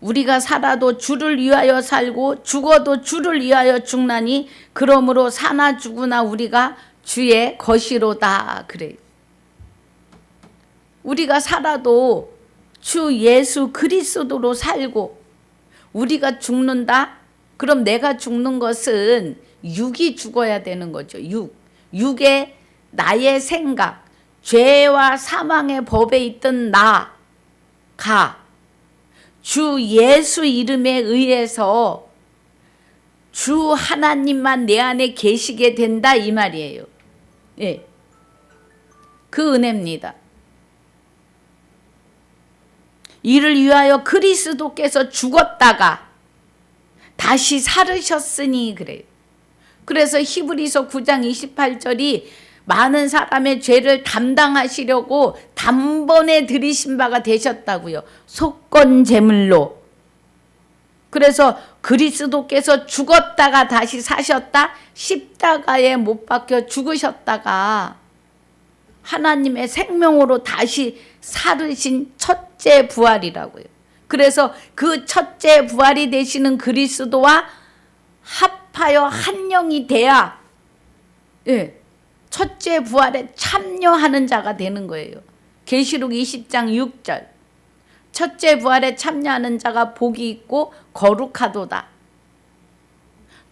우리가 살아도 주를 위하여 살고 죽어도 주를 위하여 죽나니 그러므로 사나 죽으나 우리가 주의 것이로다 그래요. 우리가 살아도 주 예수 그리스도로 살고 우리가 죽는다? 그럼 내가 죽는 것은 육이 죽어야 되는 거죠. 육의 나의 생각, 죄와 사망의 법에 있던 나가 주 예수 이름에 의해서 주 하나님만 내 안에 계시게 된다 이 말이에요. 예, 그 은혜입니다. 이를 위하여 그리스도께서 죽었다가 다시 살으셨으니 그래요. 그래서 히브리서 9장 28절이 많은 사람의 죄를 담당하시려고 단번에 들이신 바가 되셨다고요. 속건 제물로. 그래서 그리스도께서 죽었다가 다시 사셨다. 십자가에 못 박혀 죽으셨다가 하나님의 생명으로 다시 살으신 첫째 부활이라고요. 그래서 그 첫째 부활이 되시는 그리스도와 합하여 한 영이 돼야 첫째 부활에 참여하는 자가 되는 거예요. 계시록 20장 6절. 첫째 부활에 참여하는 자가 복이 있고 거룩하도다.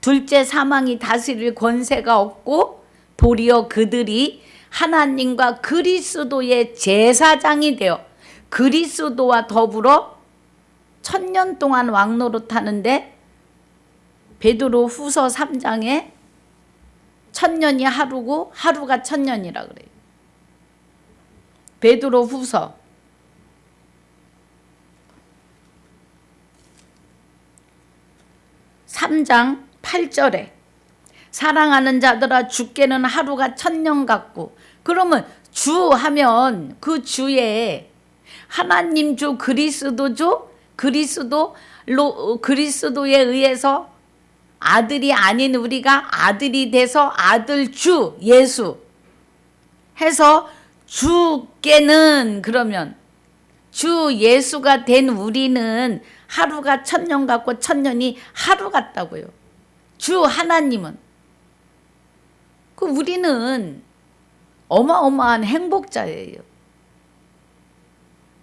둘째 사망이 다스릴 권세가 없고 도리어 그들이 하나님과 그리스도의 제사장이 되어 그리스도와 더불어 1000년 동안 왕노릇하는데 베드로 후서 3장에 1000년이 하루고 하루가 1000년이라 그래요. 베드로 후서 3장 8절에 사랑하는 자들아 주께는 하루가 1000년 같고 그러면 주 하면 그 주에 하나님 주 그리스도죠. 그리스도에 의해서 아들이 아닌 우리가 아들이 돼서 아들 주 예수 해서 주께는 그러면 주 예수가 된 우리는 하루가 1000년 같고 1000년이 하루 같다고요. 주 하나님은 그 우리는 어마어마한 행복자예요.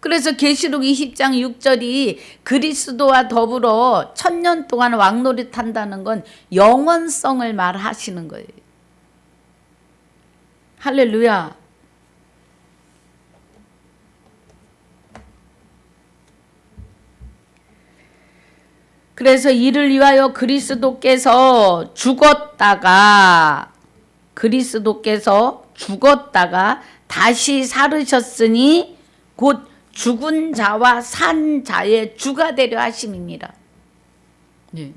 그래서 계시록 20장 6절이 그리스도와 더불어 1000년 동안 왕노릇 한다는 건 영원성을 말하시는 거예요. 할렐루야. 그래서 이를 위하여 그리스도께서 죽었다가 다시 살으셨으니 곧 죽은 자와 산 자의 주가 되려 하심이니라. 네.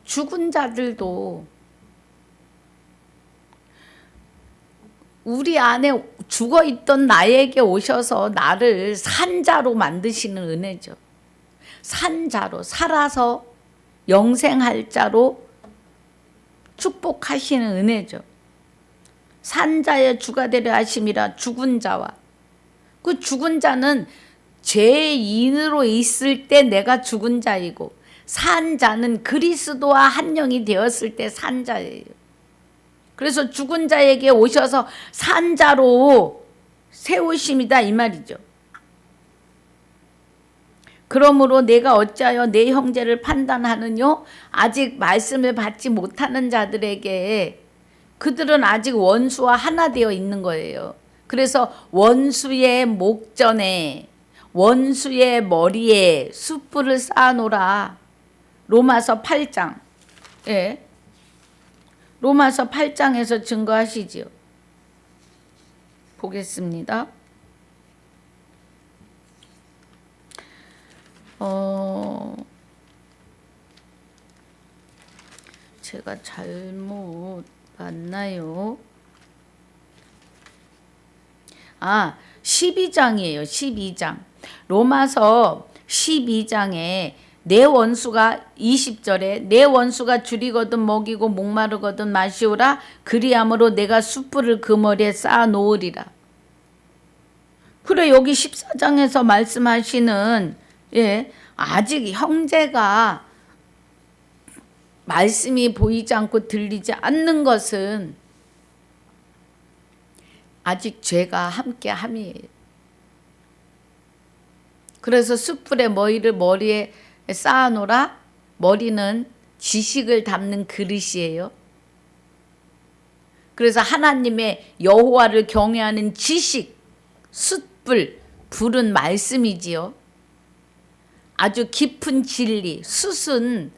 죽은 자들도 우리 안에 죽어있던 나에게 오셔서 나를 산자로 만드시는 은혜죠. 산자로, 살아서 영생할 자로 축복하시는 은혜죠. 산자의 주가 되려 하심이라. 죽은 자와, 그 죽은 자는 죄인으로 있을 때 내가 죽은 자이고, 산 자는 그리스도와 한 영이 되었을 때 산 자예요. 그래서 죽은 자에게 오셔서 산자로 세우심이다 이 말이죠. 그러므로 내가 어찌하여 내 형제를 판단하느뇨? 아직 말씀을 받지 못하는 자들에게, 그들은 아직 원수와 하나 되어 있는 거예요. 그래서 원수의 목전에, 원수의 머리에 숯불을 쌓아놓으라. 로마서 8장. 예. 로마서 8장에서 증거하시지요. 보겠습니다. 제가 잘못 봤나요? 12장이에요. 12장. 로마서 12장에 내 원수가 20절에 내 원수가 줄이거든 먹이고 목마르거든 마시오라. 그리함으로 내가 숯불을 그 머리에 쌓아 놓으리라. 그래, 여기 14장에서 말씀하시는, 예, 아직 형제가 말씀이 보이지 않고 들리지 않는 것은 아직 죄가 함께 함이에요. 그래서 숯불의 머리에 쌓아놓으라. 머리는 지식을 담는 그릇이에요. 그래서 하나님의 여호와를 경외하는 지식, 숯불, 불은 말씀이지요. 아주 깊은 진리, 숯은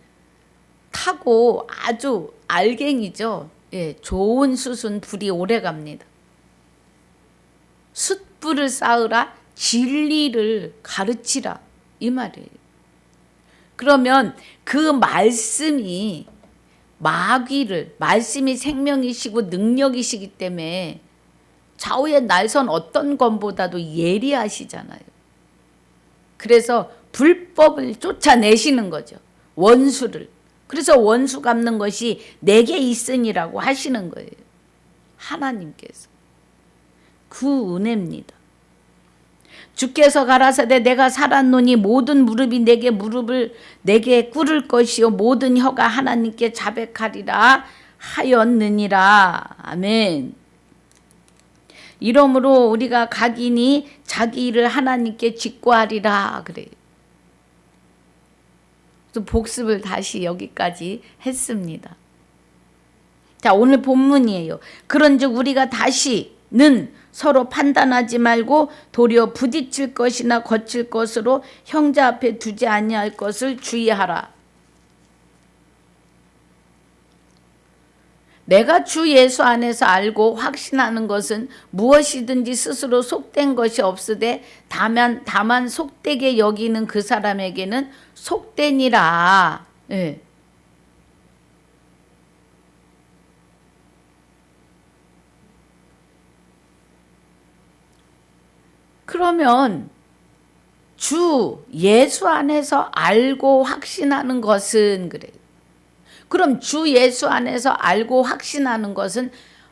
타고 아주 알갱이죠. 예, 좋은 숯은 불이 오래 갑니다. 숯불을 쌓으라, 진리를 가르치라 이 말이에요. 그러면 그 말씀이 말씀이 생명이시고 능력이시기 때문에 좌우의 날선 어떤 것보다도 예리하시잖아요. 그래서 불법을 쫓아내시는 거죠. 원수를. 그래서 원수 갚는 것이 내게 있으니라고 하시는 거예요. 하나님께서. 그 은혜입니다. 주께서 가라사대 내가 살았노니 모든 무릎이 내게 꿇을 것이요 모든 혀가 하나님께 자백하리라 하였느니라. 아멘. 이러므로 우리가 각인이 자기 일을 하나님께 직고하리라 그래요. 또 복습을 다시 여기까지 했습니다. 자, 오늘 본문이에요. 그런즉 우리가 다시는 서로 판단하지 말고 도리어 부딪힐 것이나 거칠 것으로 형제 앞에 두지 아니할 것을 주의하라. 내가 주 예수 안에서 알고 확신하는 것은 무엇이든지 스스로 속된 것이 없으되 다만 속되게 여기는 그 사람에게는 속되니라. 예. 그러면 주 예수 안에서 알고 확신하는 것은 그래요. 그럼 주 예수 안에서 알고 확신하는 것은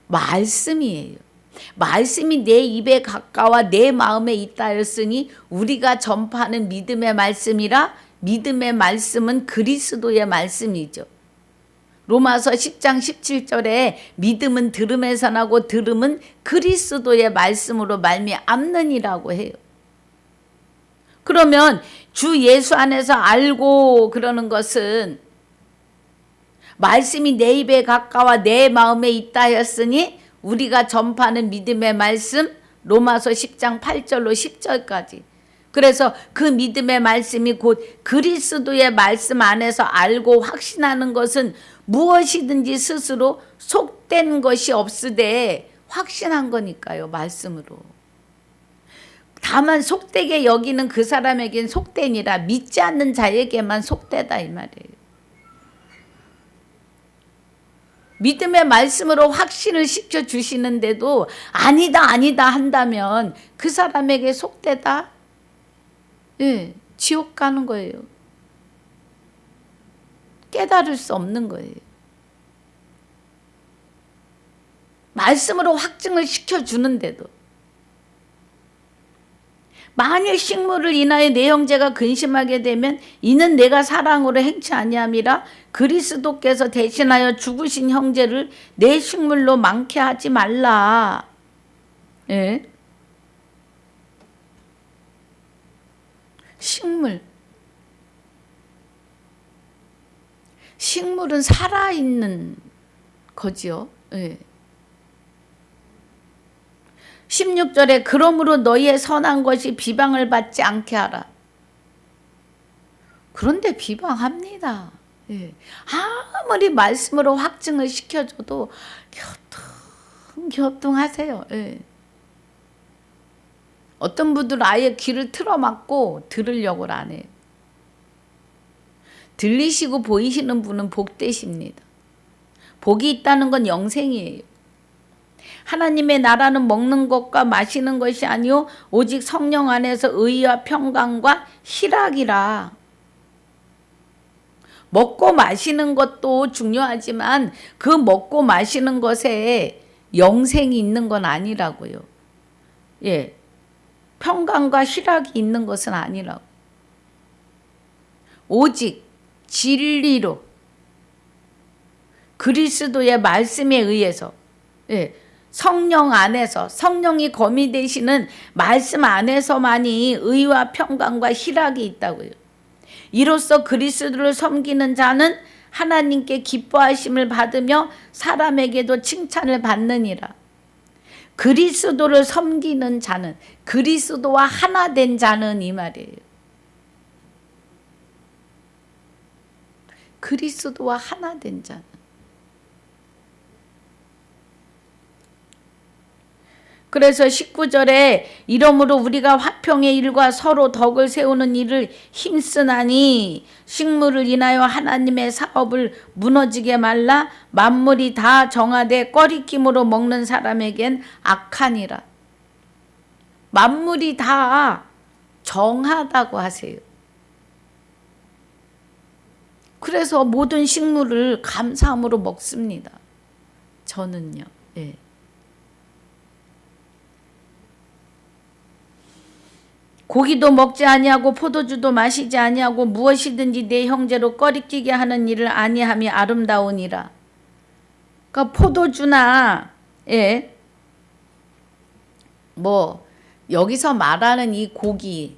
말씀이에요. 말씀이 내 입에 가까워 내 마음에 있다 했으니 우리가 전파하는 믿음의 말씀이라. 믿음의 말씀은 그리스도의 말씀이죠. 로마서 10장 17절에 믿음은 들음에서 나고 들음은 그리스도의 말씀으로 말미암느니라고 해요. 그러면 주 예수 안에서 알고 그러는 것은 말씀이 내 입에 가까워 내 마음에 있다 하였으니 우리가 전파하는 믿음의 말씀 로마서 10장 8절로 10절까지. 그래서 그 믿음의 말씀이 곧 그리스도의 말씀 안에서 알고 확신하는 것은 무엇이든지 스스로 속된 것이 없으되 확신한 거니까요. 말씀으로. 다만 속되게 여기는 그 사람에겐 속되니라 믿지 않는 자에게만 속되다 이 말이에요. 믿음의 말씀으로 확신을 시켜주시는데도 아니다 한다면 그 사람에게 속되다? 예, 지옥 가는 거예요. 깨달을 수 없는 거예요. 말씀으로 확증을 시켜주는데도 만일 식물을 인하여 내 형제가 근심하게 되면 이는 내가 사랑으로 행치 아니함이라 그리스도께서 대신하여 죽으신 형제를 내 식물로 많게 하지 말라. 예? 식물은 살아있는 거지요. 예. 16절에 그러므로 너희의 선한 것이 비방을 받지 않게 하라. 그런데 비방합니다. 예. 아무리 말씀으로 확증을 시켜줘도 갸우뚱하세요. 예. 어떤 분들은 아예 귀를 틀어막고 들으려고 안 해요. 들리시고 보이시는 분은 복되십니다. 복이 있다는 건 영생이에요. 하나님의 나라는 먹는 것과 마시는 것이 아니요 오직 성령 안에서 의와 평강과 희락이라. 먹고 마시는 것도 중요하지만 그 먹고 마시는 것에 영생이 있는 건 아니라고요. 예, 평강과 희락이 있는 것은 아니라고. 오직 진리로 그리스도의 말씀에 의해서, 예, 성령 안에서 성령이 거미 되시는 말씀 안에서만이 의와 평강과 희락이 있다고요. 이로써 그리스도를 섬기는 자는 하나님께 기뻐하심을 받으며 사람에게도 칭찬을 받느니라. 그리스도를 섬기는 자는, 그리스도와 하나 된 자는 이 말이에요. 그리스도와 하나 된 자는. 그래서 19절에 이러므로 우리가 화평의 일과 서로 덕을 세우는 일을 힘쓰나니 식물을 인하여 하나님의 사업을 무너지게 말라. 만물이 다 정하되 꺼리낌으로 먹는 사람에겐 악하니라. 만물이 다 정하다고 하세요. 그래서 모든 식물을 감사함으로 먹습니다. 저는요. 예. 고기도 먹지 아니하고 포도주도 마시지 아니하고 무엇이든지 내 형제로 꺼리끼게 하는 일을 아니함이 아름다우니라. 그러니까 포도주나, 예, 뭐 여기서 말하는 이 고기,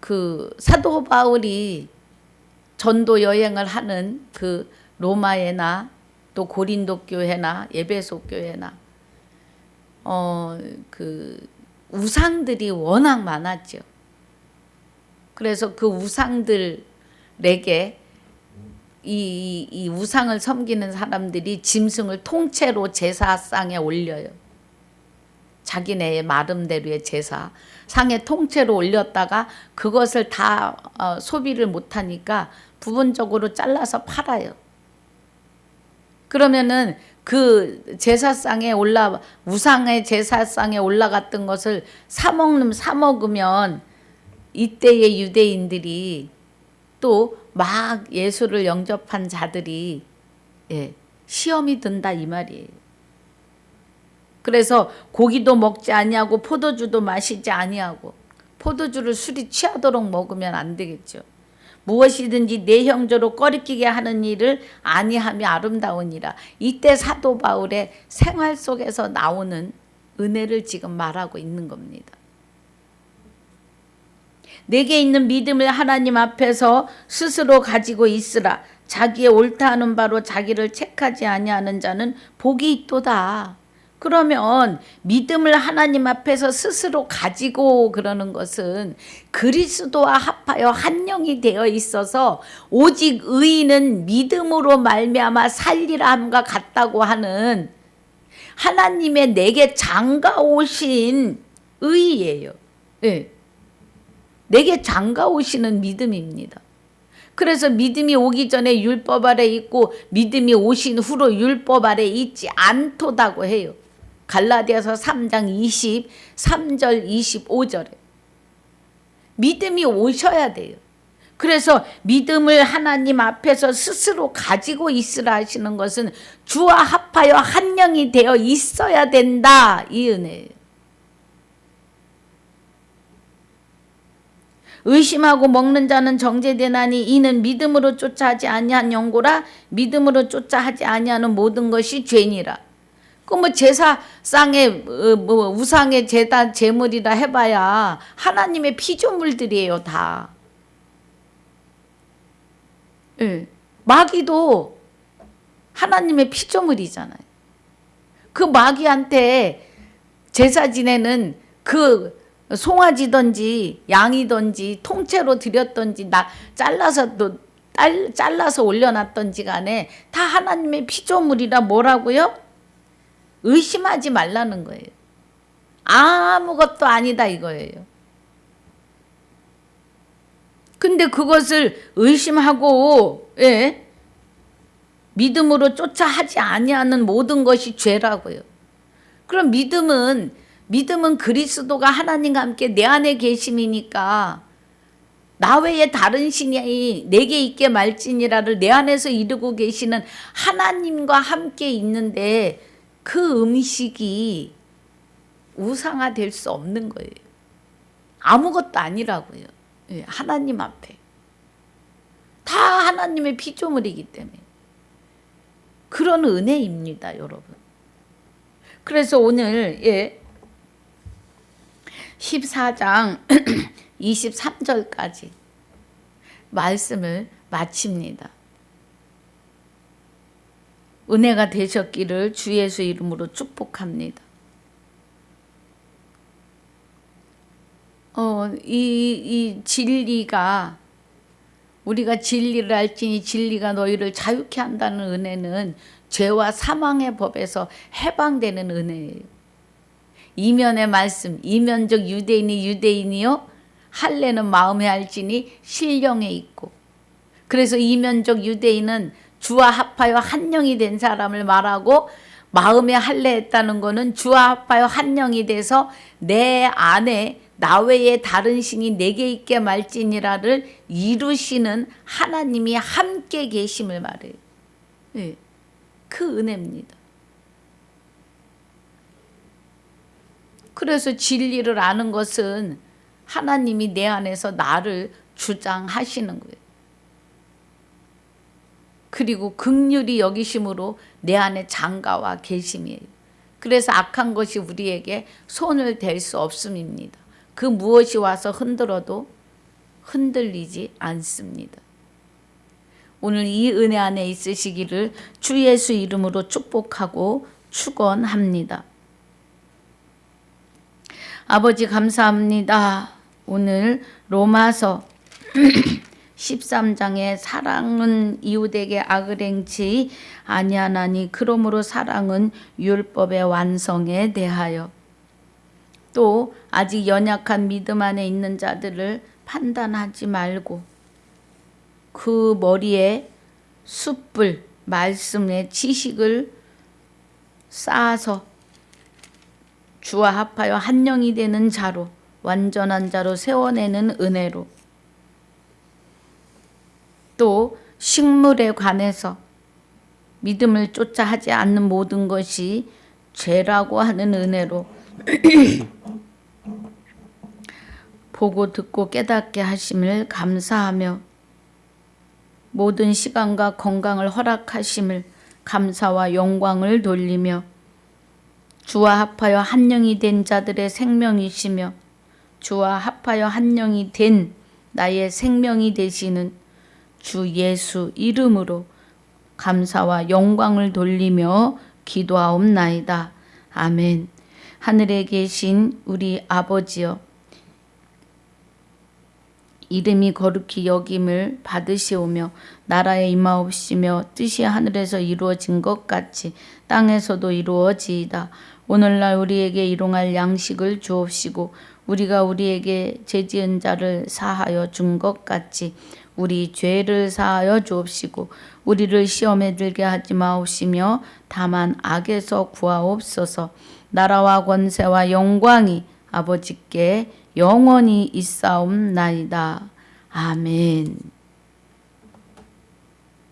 그 사도 바울이 전도 여행을 하는 그 로마에나 또 고린도 교회나 에베소 교회나 그 우상들이 워낙 많았죠. 그래서 그 우상들에게 이 우상을 섬기는 사람들이 짐승을 통째로 제사상에 올려요. 자기네의 마음대로의 제사상에 통째로 올렸다가 그것을 다 소비를 못하니까 부분적으로 잘라서 팔아요. 그러면은 그 제사상에 우상의 제사상에 올라갔던 것을 사 먹으면 이때의 유대인들이 또 막 예수를 영접한 자들이, 예, 시험이 든다 이 말이에요. 그래서 고기도 먹지 아니하고 포도주도 마시지 아니하고, 포도주를 술이 취하도록 먹으면 안 되겠죠. 무엇이든지 내 형제로 꺼리끼게 하는 일을 아니하며 아름다우니라. 이때 사도 바울의 생활 속에서 나오는 은혜를 지금 말하고 있는 겁니다. 내게 있는 믿음을 하나님 앞에서 스스로 가지고 있으라. 자기의 옳다 하는 바로 자기를 책하지 아니하는 자는 복이 있도다. 그러면 믿음을 하나님 앞에서 스스로 가지고 그러는 것은 그리스도와 합하여 한 영이 되어 있어서 오직 의인은 믿음으로 말미암아 살리라 함과 같다고 하는 하나님의 내게 장가 오신 의예요. 네. 내게 장가 오시는 믿음입니다. 그래서 믿음이 오기 전에 율법 아래 있고 믿음이 오신 후로 율법 아래 있지 않도다고 해요. 갈라디아서 3장 23절 25절에 믿음이 오셔야 돼요. 그래서 믿음을 하나님 앞에서 스스로 가지고 있으라 하시는 것은 주와 합하여 한 영이 되어 있어야 된다, 이 은혜예요. 의심하고 먹는 자는 정죄되나니 이는 믿음으로 쫓아 하지 아니한 영고라. 믿음으로 쫓아 하지 아니하는 모든 것이 죄니라. 그 뭐 제사상의 우상의 제단 제물이라 해봐야 하나님의 피조물들이에요, 다. 예. 마귀도 하나님의 피조물이잖아요. 그 마귀한테 제사 지내는 그 송아지든지 양이든지 통째로 드렸든지 잘라서 올려놨든지 간에 다 하나님의 피조물이라 뭐라고요? 의심하지 말라는 거예요. 아무것도 아니다 이거예요. 근데 그것을 의심하고 믿음으로 쫓아 하지 아니하는 모든 것이 죄라고요. 그럼 믿음은 그리스도가 하나님과 함께 내 안에 계심이니까 나 외에 다른 신이 내게 있게 말지니라를 내 안에서 이루고 계시는 하나님과 함께 있는데 그 음식이 우상화될 수 없는 거예요. 아무것도 아니라고요. 하나님 앞에. 다 하나님의 피조물이기 때문에. 그런 은혜입니다, 여러분. 그래서 오늘 14장 23절까지 말씀을 마칩니다. 은혜가 되셨기를 주 예수 이름으로 축복합니다. 이 진리가 우리가 진리를 알지니 진리가 너희를 자유케 한다는 은혜는 죄와 사망의 법에서 해방되는 은혜예요. 이면의 말씀, 이면적 유대인이 유대인이요 할례는 마음에 알지니 신령에 있고. 그래서 이면적 유대인은 주와 합하여 한 영이 된 사람을 말하고 마음에 할례했다는 것은 주와 합하여 한 영이 돼서 내 안에 나 외에 다른 신이 내게 있게 말지니라를 이루시는 하나님이 함께 계심을 말해요. 그 은혜입니다. 그래서 진리를 아는 것은 하나님이 내 안에서 나를 주장하시는 거예요. 그리고 긍휼히 여기심으로 내 안에 장가와 계심이에요. 그래서 악한 것이 우리에게 손을 댈 수 없음입니다. 그 무엇이 와서 흔들어도 흔들리지 않습니다. 오늘 이 은혜 안에 있으시기를 주 예수 이름으로 축복하고 축원합니다. 아버지 감사합니다. 오늘 로마서 13장에 사랑은 이웃에게 악을 행치 아니하나니 그러므로 사랑은 율법의 완성에 대하여 또 아직 연약한 믿음 안에 있는 자들을 판단하지 말고 그 머리에 숯불 말씀의 지식을 쌓아서 주와 합하여 한 영이 되는 자로 완전한 자로 세워내는 은혜로 또 식물에 관해서 믿음을 쫓아 하지 않는 모든 것이 죄라고 하는 은혜로 보고 듣고 깨닫게 하심을 감사하며 모든 시간과 건강을 허락하심을 감사와 영광을 돌리며 주와 합하여 한 영이 된 자들의 생명이시며 주와 합하여 한 영이 된 나의 생명이 되시는 주 예수 이름으로 감사와 영광을 돌리며 기도하옵나이다. 아멘. 하늘에 계신 우리 아버지여, 이름이 거룩히 여김을 받으시오며 나라에 임하옵시며 뜻이 하늘에서 이루어진 것 같이 땅에서도 이루어지이다. 오늘날 우리에게 일용할 양식을 주옵시고 우리가 우리에게 죄지은 자를 사하여 준 것 같이 우리 죄를 사하여 주옵시고 우리를 시험에 들게 하지 마옵시며 다만 악에서 구하옵소서. 나라와 권세와 영광이 아버지께 영원히 있사옵나이다. 아멘.